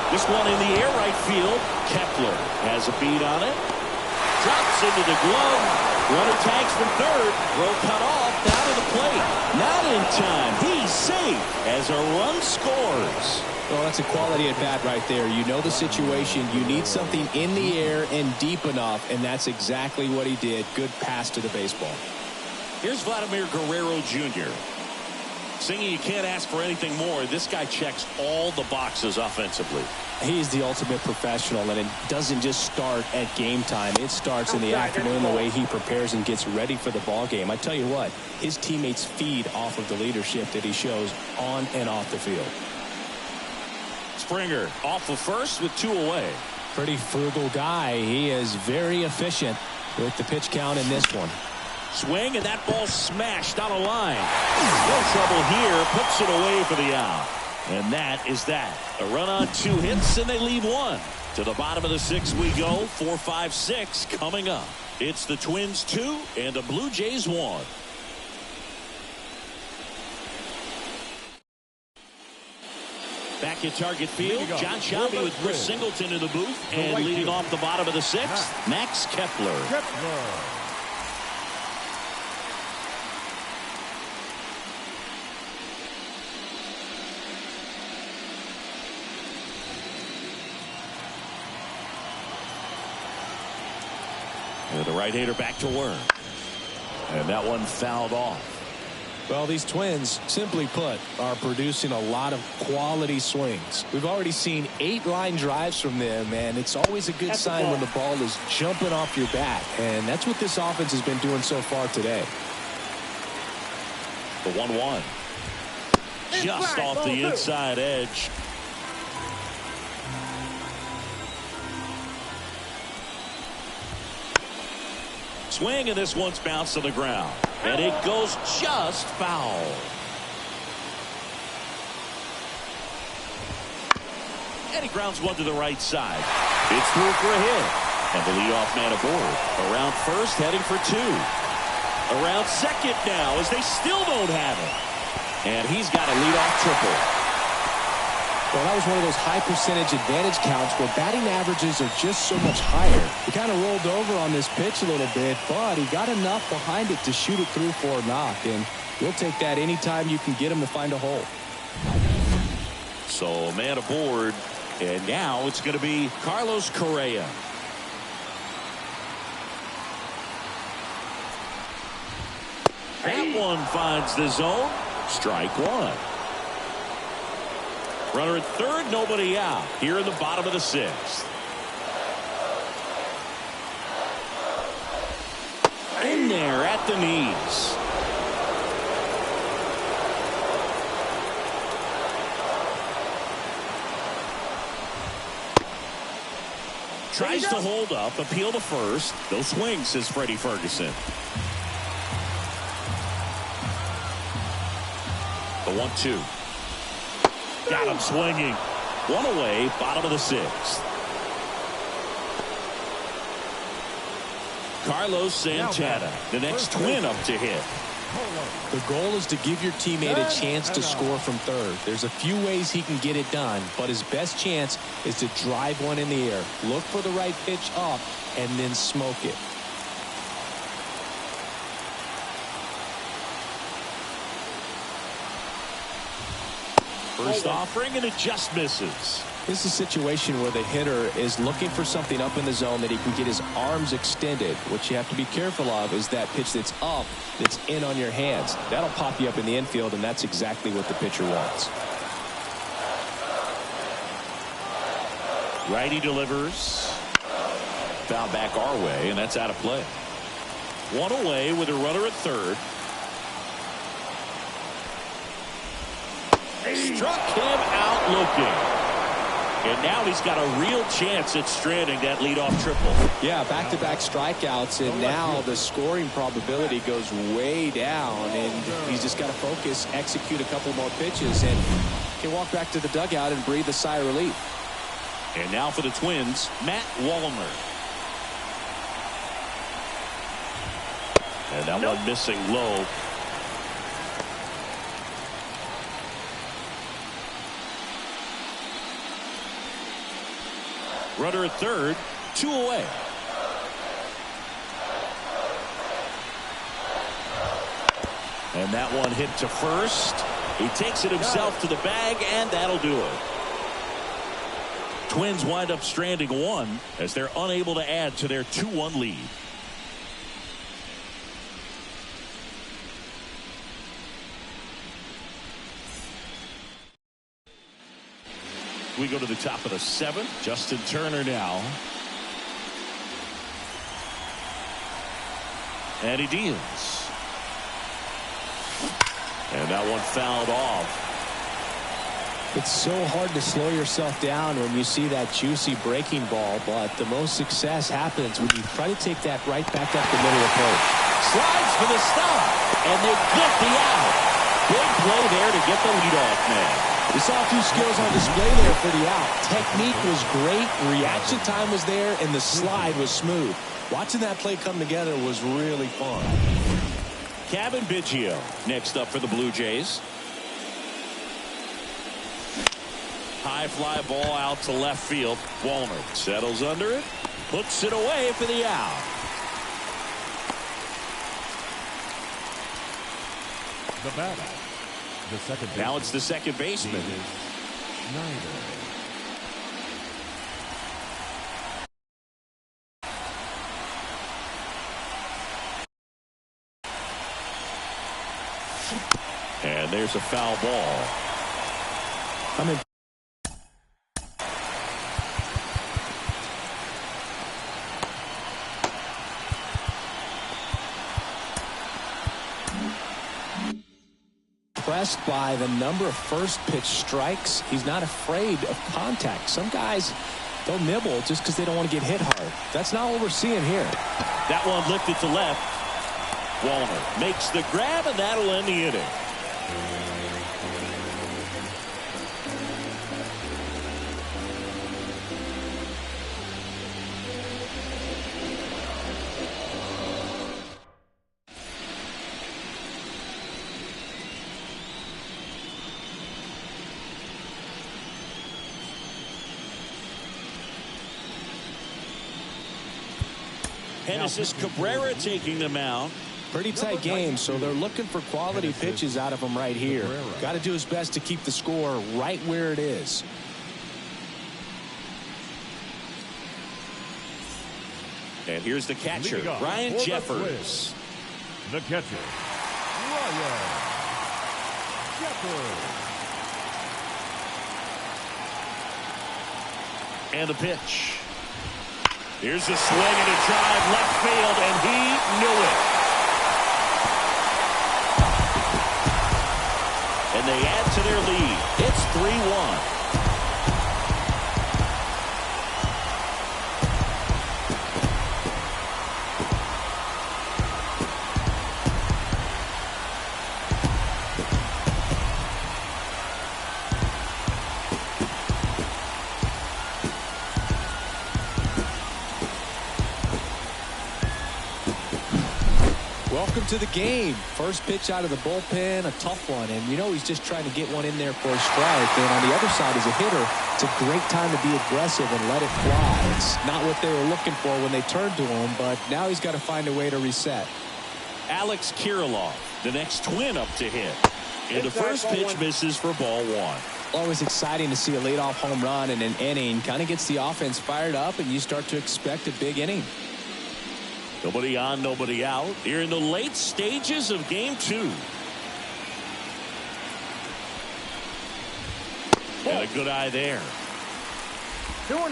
Speaker 1: This one in the air, right field. Kepler has a beat on it. Drops into the glove. Runner tags from third. Throw cut off. Down to the plate. Not in time. He's safe as a run scores.
Speaker 2: Well, that's a quality at bat right there. You know the situation. You need something in the air and deep enough, and that's exactly what he did. Good pass to the baseball.
Speaker 1: Here's Vladimir Guerrero Jr. Singy, you can't ask for anything more. This guy checks all the boxes offensively.
Speaker 2: He's the ultimate professional, and it doesn't just start at game time. It starts in the afternoon, the way he prepares and gets ready for the ball game. I tell you what, his teammates feed off of the leadership that he shows on and off the field.
Speaker 1: Springer off the first with 2 away.
Speaker 5: Pretty frugal guy. He is very efficient with the pitch count in this one.
Speaker 1: Swing, and that ball smashed on a line. No trouble here. Puts it away for the out. And that is that. A run on 2 hits, and they leave 1. To the bottom of the 6th we go. 4, 5, 6 coming up. It's the Twins 2 and the Blue Jays 1. Back at Target Field, John Shelby with Chris Singleton in the booth. And leading off the bottom of the 6th, Max Kepler. And the right-hander back to work. And that one fouled off.
Speaker 2: Well, these Twins, simply put, are producing a lot of quality swings. We've already seen 8 line drives from them, and it's always a good sign when the ball is jumping off your bat. And that's what this offense has been doing so far today.
Speaker 1: The 1-1. Just off the inside edge. Swing, and this one's bounced to the ground. And it goes just foul. And he grounds one to the right side. It's through for a hit. And the leadoff man aboard. Around first, heading for 2. Around second now, as they still don't have it. And he's got a leadoff triple.
Speaker 2: Well, that was one of those high percentage advantage counts where batting averages are just so much higher. He kind of rolled over on this pitch a little bit, but he got enough behind it to shoot it through for a knock. And you'll take that anytime you can get him to find a hole.
Speaker 1: So man aboard, and now it's going to be Carlos Correa. That one finds the zone. Strike 1. Runner at third, nobody out. Here in the bottom of the 6th. In there at the knees. Tries to hold up, appeal to first. No swing, says Freddie Ferguson. The 1-2. Got him swinging. One away, bottom of the 6th. Carlos Santana, the next Twin up to hit.
Speaker 2: The goal is to give your teammate a chance to score from third. There's a few ways he can get it done, but his best chance is to drive one in the air. Look for the right pitch up and then smoke it.
Speaker 1: First offering, and it just misses.
Speaker 2: This is a situation where the hitter is looking for something up in the zone that he can get his arms extended. What you have to be careful of is that pitch that's up, that's in on your hands. That'll pop you up in the infield, and that's exactly what the pitcher wants.
Speaker 1: Righty delivers. Foul back our way, and that's out of play. One away with a runner at third. Struck him out looking. And now he's got a real chance at stranding that leadoff triple.
Speaker 2: Yeah, back-to-back strikeouts, and now the scoring probability goes way down, and he's just got to focus, execute a couple more pitches, and can walk back to the dugout and breathe a sigh of relief.
Speaker 1: And now for the Twins, Matt Wallner. And that one missing low. Runner at third, 2 away. And that one hit to first. He takes it himself to the bag, and that'll do it. Twins wind up stranding 1 as they're unable to add to their 2-1 lead. We go to the top of the 7th. Justin Turner now. And he deals. And that one fouled off.
Speaker 2: It's so hard to slow yourself down when you see that juicy breaking ball, but the most success happens when you try to take that right back up the middle of the plate.
Speaker 1: Slides for the stop, and they get the out. Big play there to get the leadoff man.
Speaker 5: We saw a few skills on display there for the out. Technique was great, reaction time was there, and the slide was smooth. Watching that play come together was really fun.
Speaker 1: Kevin Biggio next up for the Blue Jays. High fly ball out to left field. Wallner settles under it, puts it away for the out.
Speaker 3: The batter, the second baseman.
Speaker 1: Now it's the second baseman.
Speaker 3: Schneider.
Speaker 1: And there's a foul ball.
Speaker 2: Impressed by the number of first pitch strikes. He's not afraid of contact. Some guys, they'll nibble just because they don't want to get hit hard. That's not what we're seeing here.
Speaker 1: That one lifted to left. Wallner makes the grab, and that'll end the inning. Genesis Cabrera taking the mound.
Speaker 2: Pretty tight game, so they're looking for quality pitches out of him right here. Got to do his best to keep the score right where it is.
Speaker 1: And here's the catcher, Ryan Jeffers.
Speaker 3: The catcher, Ryan Jeffers.
Speaker 1: And the pitch. Here's a swing and a drive left field, and he knew it. And they add to their lead. It's 3-1.
Speaker 2: Welcome to the game. First pitch out of the bullpen, a tough one. And you know he's just trying to get one in there for a strike. And on the other side, as a hitter, it's a great time to be aggressive and let it fly. It's not what they were looking for when they turned to him, but now he's got to find a way to reset.
Speaker 1: Alex Kirilloff, the next Twin up to hit. And the first pitch misses for ball one.
Speaker 2: Always exciting to see a leadoff home run in an inning. Kind of gets the offense fired up, and you start to expect a big inning.
Speaker 1: Nobody on, nobody out. Here in the late stages of game two. And a good eye there.
Speaker 4: 2-0.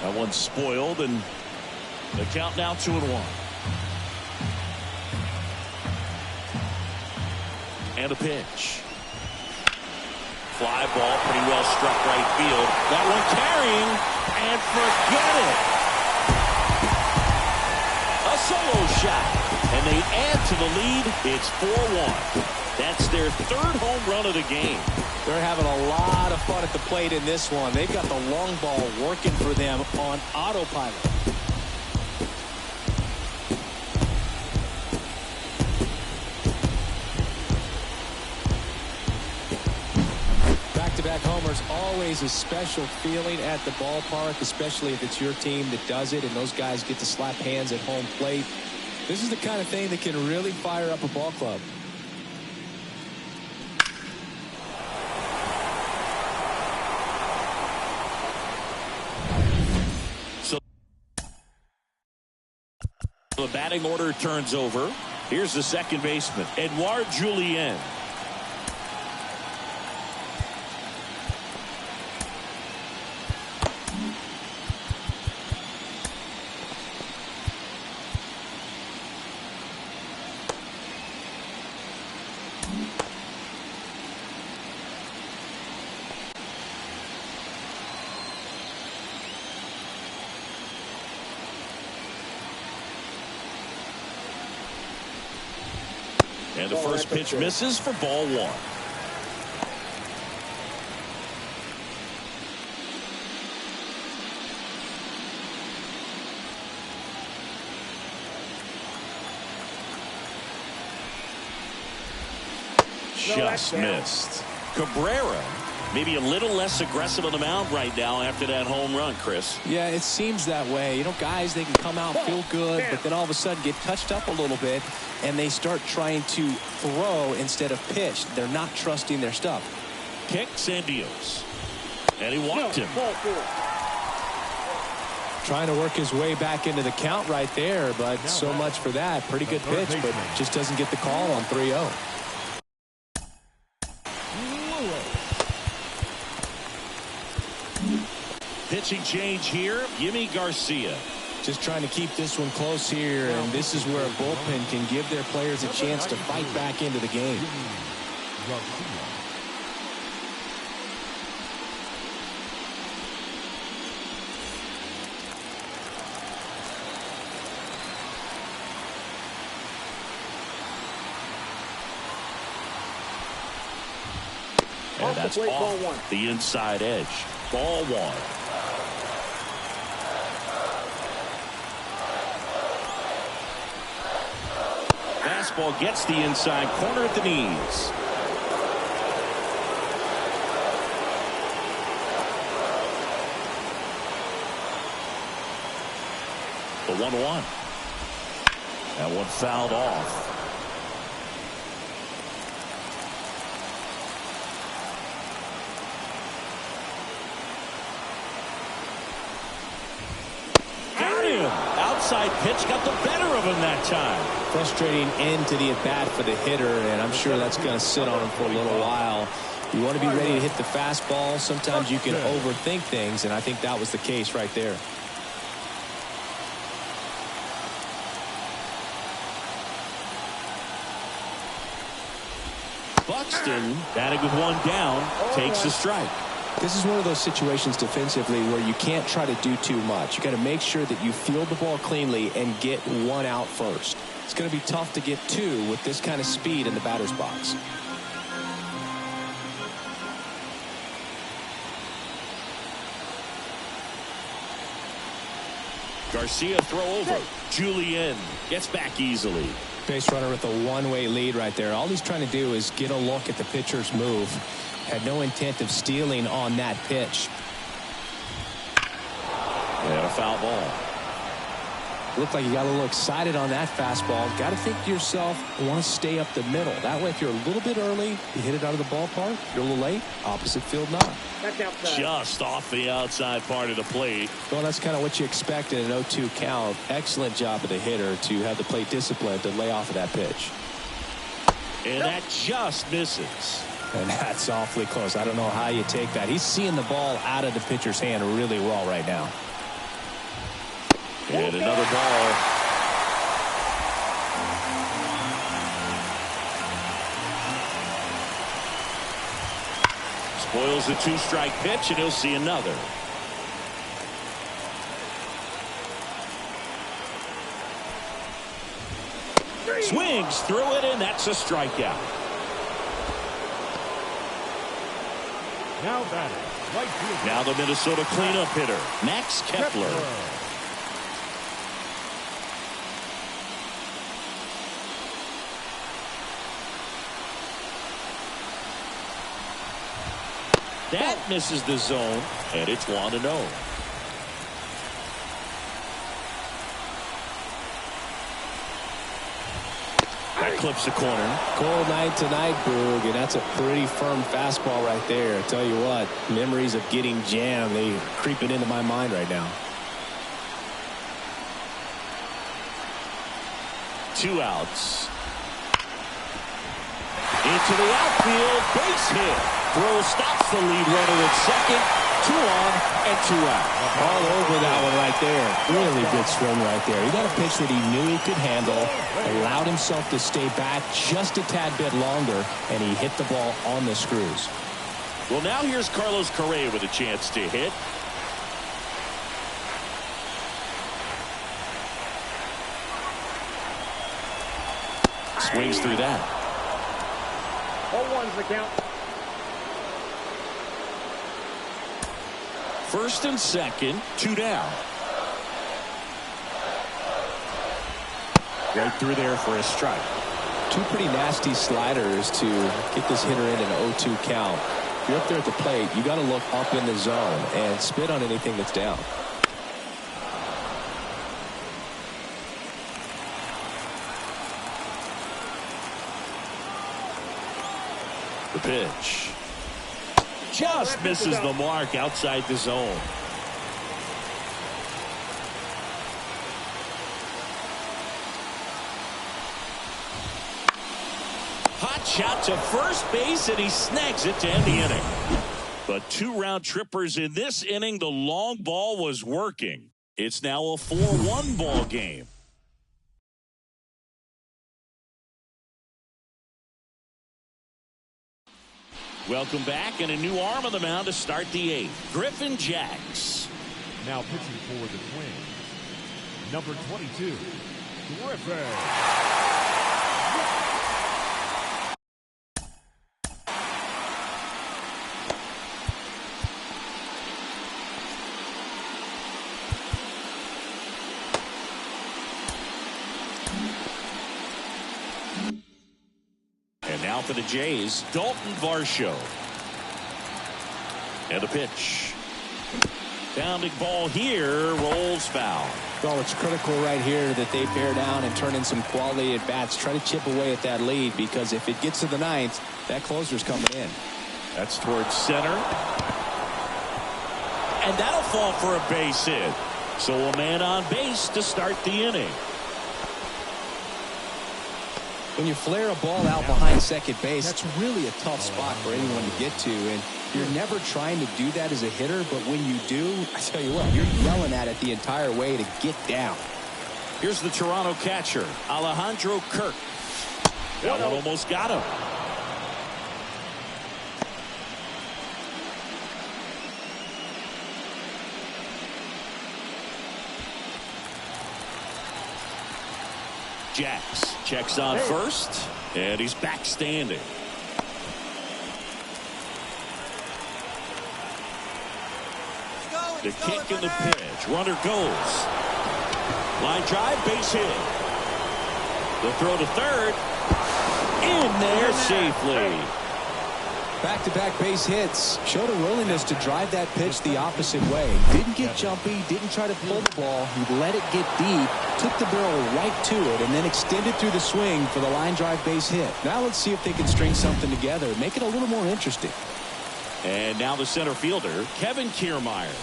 Speaker 1: That one's spoiled, and the count now 2-1. And a pitch. Fly ball, pretty well struck right field. That one carrying, and forget it. A solo shot, and they add to the lead. It's 4-1. That's their third home run of the game.
Speaker 2: They're having a lot of fun at the plate in this one. They've got the long ball working for them on autopilot. Back-to-back homers, always a special feeling at the ballpark, especially if it's your team that does it and those guys get to slap hands at home plate. This is the kind of thing that can really fire up a ball club.
Speaker 1: So the batting order turns over. Here's the second baseman, Edouard Julien. And the first pitch misses for ball one. Just missed. Cabrera maybe a little less aggressive on the mound right now after that home run, Chris.
Speaker 2: Yeah, it seems that way. You know, guys, they can come out, feel good, but then all of a sudden get touched up a little bit, and they start trying to throw instead of pitch. They're not trusting their stuff.
Speaker 1: Kicks and deals. And he walked him.
Speaker 2: Trying to work his way back into the count right there, but so much for that. Pretty good pitch, but just doesn't get the call on 3-0.
Speaker 1: Pitching change here, Yimi Garcia.
Speaker 2: Just trying to keep this one close here, and this is where a bullpen can give their players a chance to fight back into the game.
Speaker 1: And that's off the inside edge. Ball one. Fastball gets the inside corner at the knees. The 1-1. That one fouled off. Outside pitch got the better of him that time.
Speaker 2: Frustrating end to the at-bat for the hitter, and I'm sure that's going to sit on him for a little while. You want to be ready to hit the fastball. Sometimes you can overthink things, and I think that was the case right there.
Speaker 1: Buxton batting with one down takes a strike.
Speaker 2: This is one of those situations defensively where you can't try to do too much. You got to make sure that you field the ball cleanly and get one out first. It's going to be tough to get two with this kind of speed in the batter's box.
Speaker 1: Garcia throw over. Julien gets back easily.
Speaker 2: Base runner with a one-way lead right there. All he's trying to do is get a look at the pitcher's move. Had no intent of stealing on that pitch.
Speaker 1: And a foul ball.
Speaker 2: Looked like you got a little excited on that fastball. Got to think to yourself, I want to stay up the middle. That way, if you're a little bit early, you hit it out of the ballpark. If you're a little late, opposite field knock.
Speaker 1: Just off the outside part of the plate.
Speaker 2: Well, that's kind of what you expect in an 0-2 count. Excellent job of the hitter to have the plate discipline to lay off of that pitch.
Speaker 1: And that just misses.
Speaker 2: And that's awfully close. I don't know how you take that. He's seeing the ball out of the pitcher's hand really well right now.
Speaker 1: And another ball. Spoils the two-strike pitch, and he'll see another. Swings through it, and that's a strikeout.
Speaker 3: Now batting, right fielder.
Speaker 1: Now the Minnesota cleanup hitter, Max Kepler. That misses the zone, and it's 1-0. That clips the corner.
Speaker 2: Cold night tonight, Boog, and that's a pretty firm fastball right there. I tell you what, memories of getting jammed, they creeping into my mind right now.
Speaker 1: 2 outs. Into the outfield, base hit. Throw stops the lead runner at second. 2 on and 2 out.
Speaker 2: All over that one right there. Really good swing right there. He got a pitch that he knew he could handle, allowed himself to stay back just a tad bit longer, and he hit the ball on the screws.
Speaker 1: Well, now here's Carlos Correa with a chance to hit. Swings through that.
Speaker 4: 0-1's the count.
Speaker 1: First and second, 2 down. Right through there for a strike.
Speaker 2: Two pretty nasty sliders to get this hitter in an 0-2 count. If you're up there at the plate, you got to look up in the zone and spit on anything that's down.
Speaker 1: The pitch. Just misses the mark outside the zone. Hot shot to first base, and he snags it to end the inning. But 2 round trippers in this inning. The long ball was working. It's now a 4-1 ball game. Welcome back, and a new arm on the mound to start the 8th. Griffin Jax.
Speaker 3: Now pitching for the Twins, number 22, Griffin.
Speaker 1: And now for the Jays, Dalton Varsho. And the pitch. Bounding ball here, rolls foul.
Speaker 2: Well, it's critical right here that they bear down and turn in some quality at bats. Try to chip away at that lead, because if it gets to the 9th, that closer's coming in.
Speaker 1: That's towards center. And that'll fall for a base hit. So a man on base to start the inning.
Speaker 2: When you flare a ball out behind second base, that's really a tough spot for anyone to get to. And you're never trying to do that as a hitter, but when you do, I tell you what, you're yelling at it the entire way to get down.
Speaker 1: Here's the Toronto catcher, Alejandro Kirk. That one almost got him. Jax checks on first, and he's back standing. The kick and the pitch. Runner goes. Line drive, base hit. The throw to third. In there safely.
Speaker 2: Back-to-back base hits. Showed a willingness to drive that pitch the opposite way. Didn't get jumpy, didn't try to pull the ball. He let it get deep, took the barrel right to it, and then extended through the swing for the line drive base hit. Now let's see if they can string something together, make it a little more interesting.
Speaker 1: And now the center fielder, Kevin Kiermaier.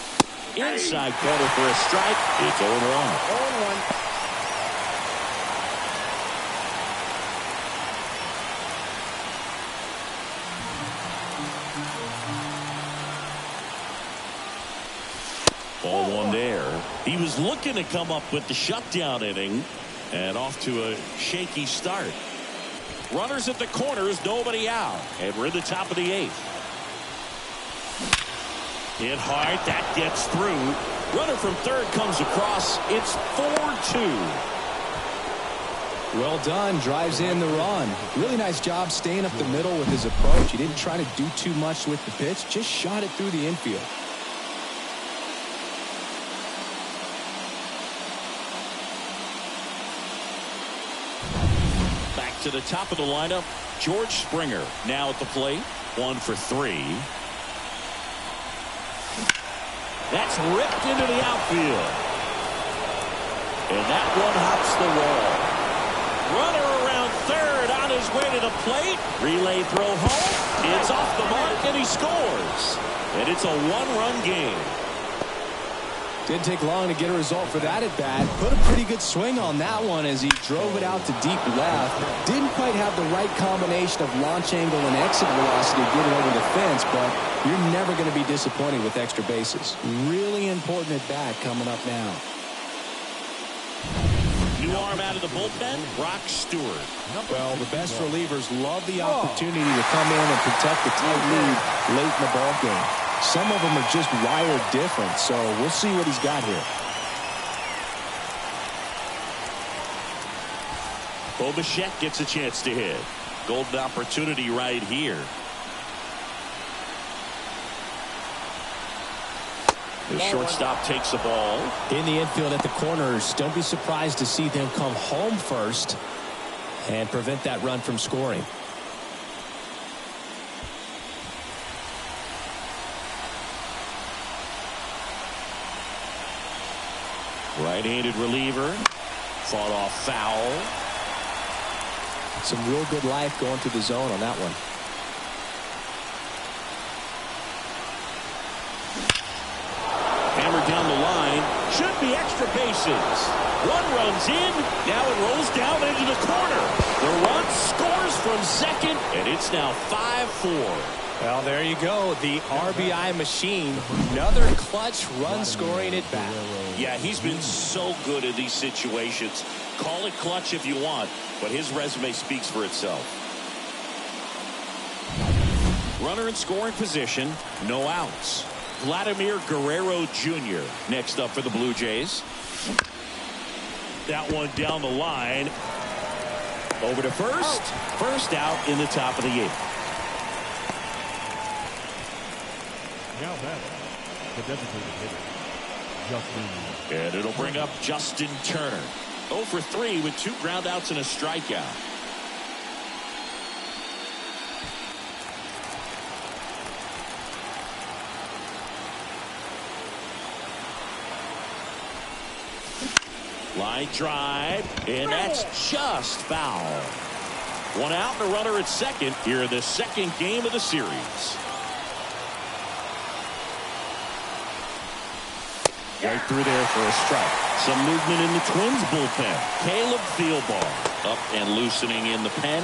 Speaker 1: Inside corner for a strike. It's 0-1.
Speaker 4: 0-1.
Speaker 1: Ball one there. He was looking to come up with the shutdown inning, and off to a shaky start. Runners at the corners, nobody out, and we're in the top of the 8th. Hit hard, that gets through. Runner from third comes across. It's 4-2.
Speaker 2: Well done, drives in the run. Really nice job staying up the middle with his approach. He didn't try to do too much with the pitch, just shot it through the infield.
Speaker 1: Back to the top of the lineup, George Springer now at the plate. 1 for 3. That's ripped into the outfield. And that one hops the wall. Runner around third on his way to the plate. Relay throw home. It's off the mark, and he scores. And it's a 1-run game.
Speaker 2: Didn't take long to get a result for that at bat. Put a pretty good swing on that one as he drove it out to deep left. Didn't quite have the right combination of launch angle and exit velocity to get it over the fence, but you're never going to be disappointed with extra bases. Really important at bat coming up now.
Speaker 1: New arm out of the bullpen, Brock Stewart.
Speaker 2: Well, the best relievers love the opportunity to come in and protect the tight lead late in the ball game. Some of them are just wired different, so we'll see what he's got here.
Speaker 1: Bo Bichette gets a chance to hit. Golden opportunity right here. The shortstop takes the ball.
Speaker 5: In the infield at the corners, don't be surprised to see them come home first and prevent that run from scoring.
Speaker 1: Right-handed reliever. Fought off foul.
Speaker 5: Some real good life going to the zone on that one.
Speaker 1: Hammered down the line. Should be extra bases. One runs in. Now it rolls down into the corner. The run scores from second, and it's now 5-4.
Speaker 5: Well, there you go. The RBI machine. Another clutch run scoring at bat.
Speaker 1: Yeah, he's been so good in these situations. Call it clutch if you want, but his resume speaks for itself. Runner in scoring position, no outs. Vladimir Guerrero Jr. next up for the Blue Jays. That one down the line. Over to first. First out in the top of the 8th.
Speaker 3: Now that the designated hitter, Justin.
Speaker 1: And it'll bring up Justin Turner. 0 for 3 with 2 groundouts and a strikeout. Line drive, and that's just foul. 1 out and a runner at second here in the second game of the series. Right through there for a strike. Some movement in the Twins bullpen. Caleb Thielbar up and loosening in the pen.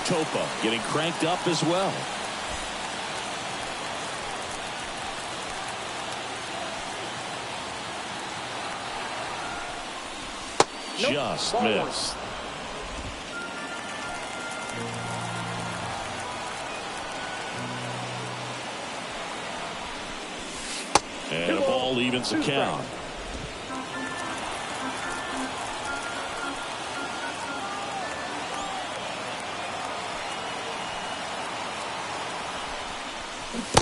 Speaker 1: Topa getting cranked up as well. Just missed. And a ball evens the count.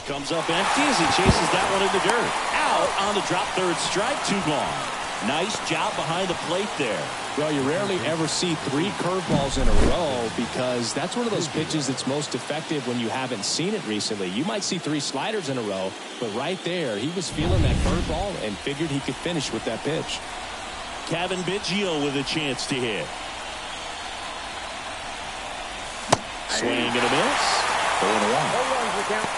Speaker 1: Comes up empty as he chases that one in the dirt. Out on the drop, third strike, 2 gone. Nice job behind the plate there.
Speaker 5: Well, you rarely ever see 3 curveballs in a row because that's one of those pitches that's most effective when you haven't seen it recently. You might see 3 sliders in a row, but right there, he was feeling that curveball and figured he could finish with that pitch.
Speaker 1: Kevin Biggio with a chance to hit. Swing and a miss.
Speaker 4: 0-1.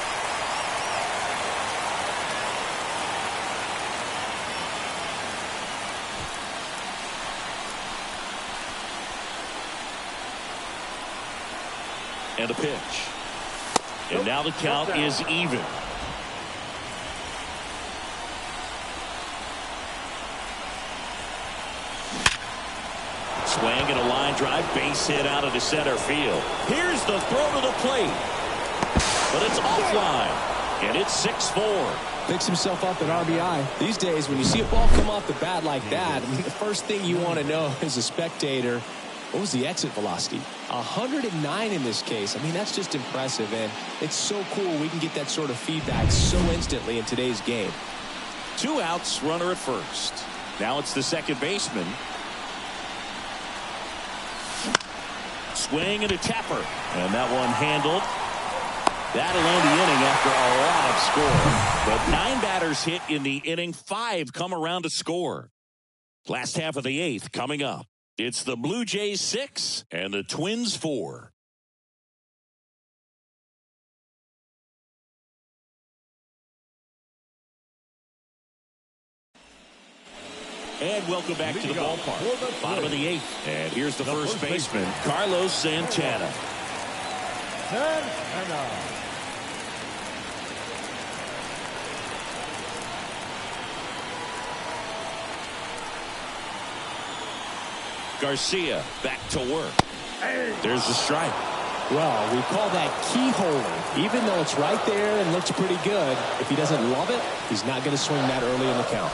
Speaker 1: And a pitch. And now the count is even. Swing and a line drive, base hit out into center field. Here's the throw to the plate. But it's offline. And it's 6-4.
Speaker 5: Picks himself up at RBI. These days, when you see a ball come off the bat like that, I mean, the first thing you want to know as a spectator, what was the exit velocity? 109 in this case. I mean, that's just impressive, and it's so cool we can get that sort of feedback so instantly in today's game.
Speaker 1: 2 outs, runner at first. Now it's the second baseman. Swing and a tapper. And that one handled. That'll end the inning after a lot of score. But 9 batters hit in the inning. 5 come around to score. Last half of the 8th coming up. It's the Blue Jays 6 and the Twins 4. And welcome back to the ballpark. Bottom of the 8th. And here's the first baseman, Carlos Santana. Garcia back to work. There's the strike.
Speaker 5: Well, we call that keyhole. Even though it's right there and looks pretty good, if he doesn't love it, he's not going to swing that early in the count.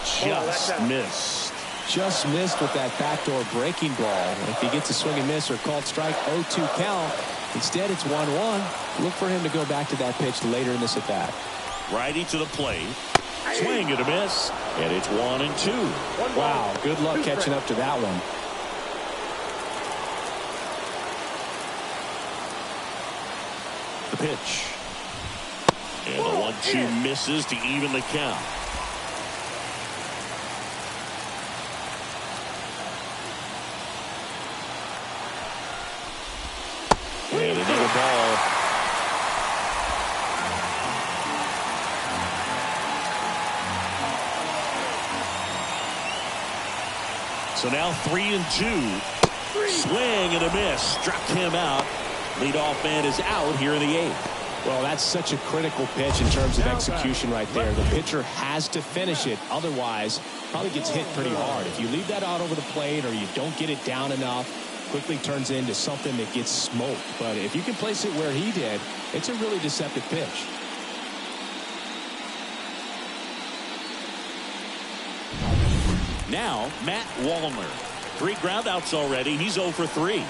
Speaker 1: Just missed.
Speaker 5: just missed with that backdoor breaking ball. If he gets a swing and miss or called strike, 0-2 count. Instead, it's 1-1. Look for him to go back to that pitch later in this at bat.
Speaker 1: Righty to the plate. Swing and a miss. And it's 1-2.
Speaker 5: Wow, good luck catching up to that one.
Speaker 1: The pitch. And the 1-2 misses to even the count. And another ball. So now 3-2. Swing and a miss. Struck him out. Leadoff man is out here in the 8th.
Speaker 5: Well, that's such a critical pitch in terms of execution right there. The pitcher has to finish it. Otherwise, probably gets hit pretty hard. If you leave that out over the plate or you don't get it down enough, quickly turns into something that gets smoked. But if you can place it where he did, it's a really deceptive pitch.
Speaker 1: Now, Matt Wallner. 3 groundouts already. He's 0 for 3.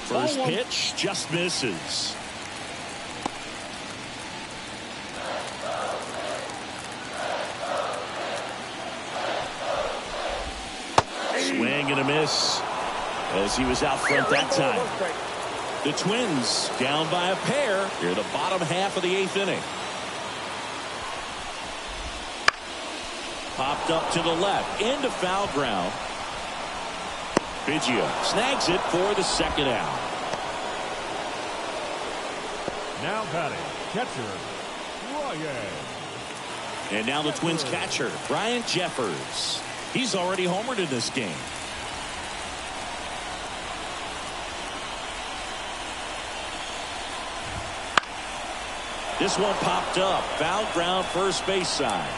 Speaker 1: First pitch just misses. Swing and a miss as he was out front that time. The Twins down by a pair here in the bottom half of the 8th inning. Popped up to the left into foul ground. Biggio snags it for the 2nd out.
Speaker 3: Now batting, catcher, Ryan.
Speaker 1: And now the Twins catcher, Brian Jeffers. He's already homered in this game. This one popped up. Foul ground first base side.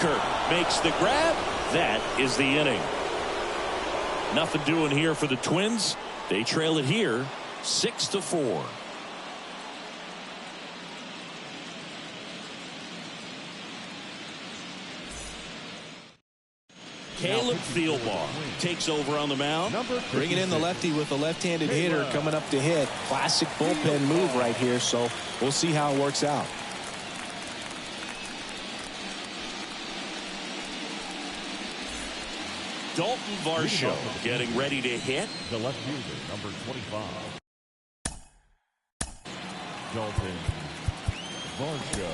Speaker 1: Kirk makes the grab. That is the inning. Nothing doing here for the Twins. They trail it here 6-4. Caleb Thielbar takes over on the mound.
Speaker 5: Bringing in the lefty with a left-handed hitter coming up to hit. Classic bullpen move right here, so we'll see how it works out.
Speaker 1: Dalton Varsho getting ready to hit.
Speaker 3: The left fielder, number 25. Dalton Varsho.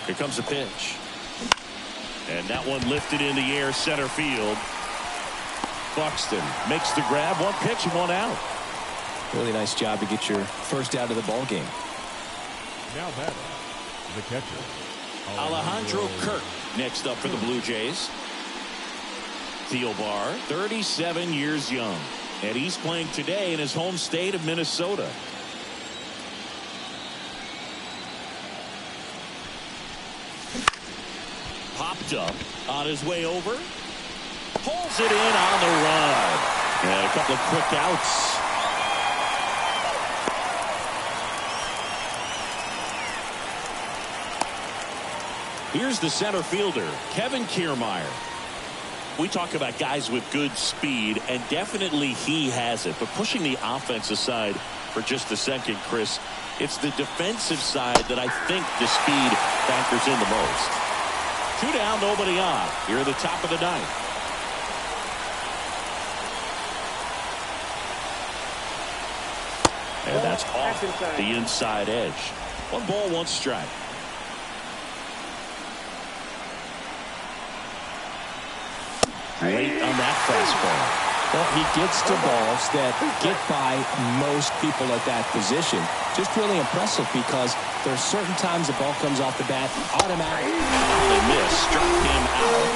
Speaker 1: Here comes the pitch. And that one lifted in the air center field. Buxton makes the grab. 1 pitch and 1 out.
Speaker 5: Really nice job to get your first out of the ball game.
Speaker 3: Now batting, the catcher,
Speaker 1: Alejandro Kirk next up for the Blue Jays. Thielbar, 37 years young. And he's playing today in his home state of Minnesota. Popped up on his way over. Pulls it in on the run. And a couple of quick outs. Here's the center fielder, Kevin Kiermaier. We talk about guys with good speed, and definitely he has it. But pushing the offense aside for just a second, Chris, it's the defensive side that I think the speed factors in the most. 2 down, nobody on. Here at the top of the 9th. And that's off the inside edge. 1 ball, 1 strike. Late on that fastball.
Speaker 5: Well, he gets to balls that get by most people at that position. Just really impressive because there's certain times the ball comes off the bat automatic.
Speaker 1: The miss struck him out.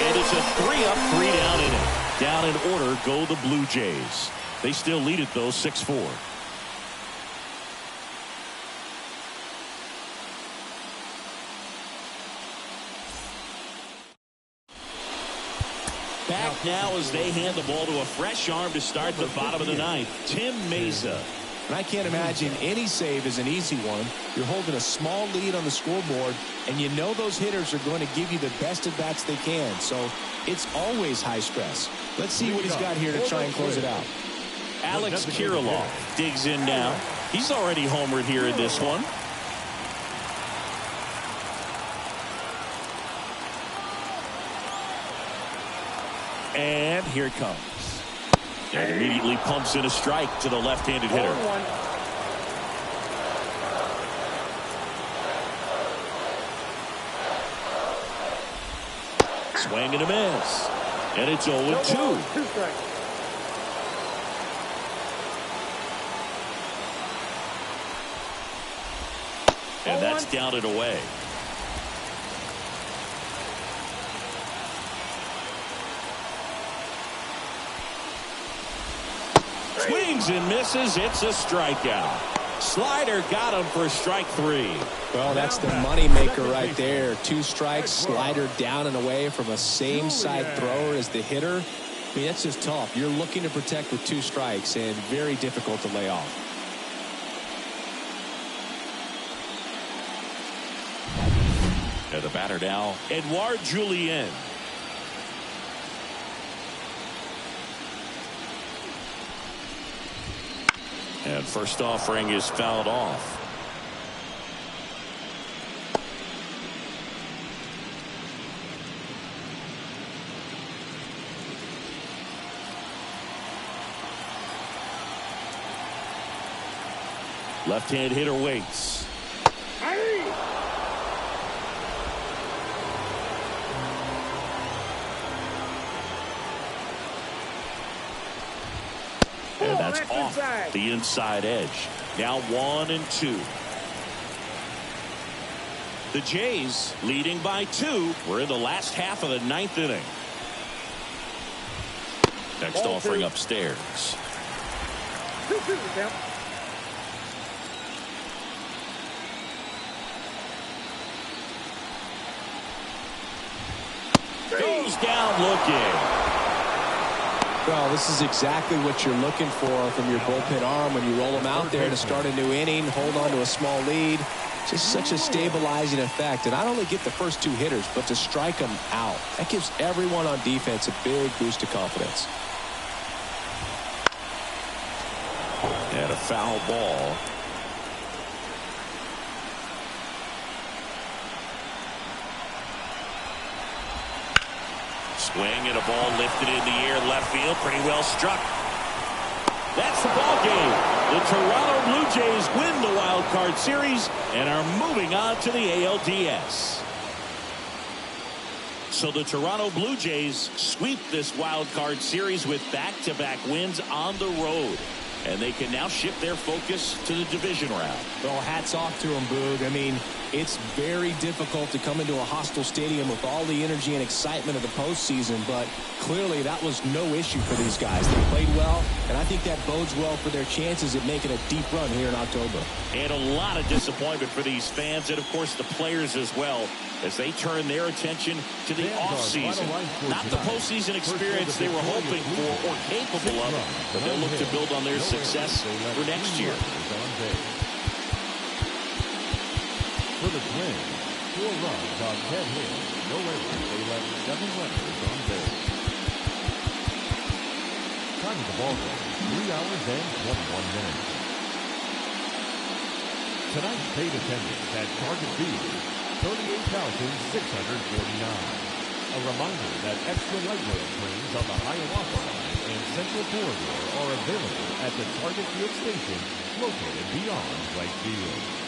Speaker 1: And it's a 3-up, 3-down inning. Down in order go the Blue Jays. They still lead it though 6-4. back now as they hand the ball to a fresh arm to start the bottom of the ninth. Tim Mayza.
Speaker 5: And I can't imagine any save is an easy one. You're holding a small lead on the scoreboard, and you know those hitters are going to give you the best at bats they can. So it's always high stress. Let's see what he's got here to try and close it out.
Speaker 1: Alex Kirilloff digs in now. He's already homered here in this one. And here it comes. And immediately pumps in a strike to the left-handed hitter. Swing and a miss. And it's 0-2. And that's down and away. Swings and misses. It's a strikeout. Slider got him for strike 3.
Speaker 5: Well, that's the money maker right there. 2 strikes, slider down and away from a same side thrower as the hitter. I mean, that's just tough. You're looking to protect with 2 strikes and very difficult to lay off.
Speaker 1: And the batter now, Edouard Julien. And first offering is fouled off. Left-hand hitter waits. And that's off the inside edge. Now 1-2. The Jays leading by 2. We're in the last half of the 9th inning. Next offering upstairs. Goes down looking.
Speaker 5: Well, this is exactly what you're looking for from your bullpen arm when you roll them out there to start a new inning, hold on to a small lead. Just such a stabilizing effect. And not only get the first 2 hitters, but to strike them out. That gives everyone on defense a big boost of confidence.
Speaker 1: And a foul ball. Swing and a ball lifted in the air left field. Pretty well struck. That's the ball game. The Toronto Blue Jays win the wild card series and are moving on to the ALDS. So the Toronto Blue Jays sweep this wild card series with back-to-back wins on the road. And they can now shift their focus to the division round.
Speaker 5: Well, hats off to them, Boog. I mean, it's very difficult to come into a hostile stadium with all the energy and excitement of the postseason, but clearly that was no issue for these guys. They played well, and I think that bodes well for their chances at making a deep run here in October.
Speaker 1: And a lot of disappointment for these fans and, of course, the players as well as they turn their attention to the offseason. Not the postseason experience they were hoping for or capable of, but they'll look to build on their success for next year.
Speaker 3: For the Twins, 4 runs on 10 hits, no errors. They left 7 runners on base. Time of the ball game, 3 hours and 21 minutes. Tonight's paid attendance at Target Field, 38,649. A reminder that extra light rail trains on the Hiawatha Line and Central Corridor are available at the Target Field station located beyond right field.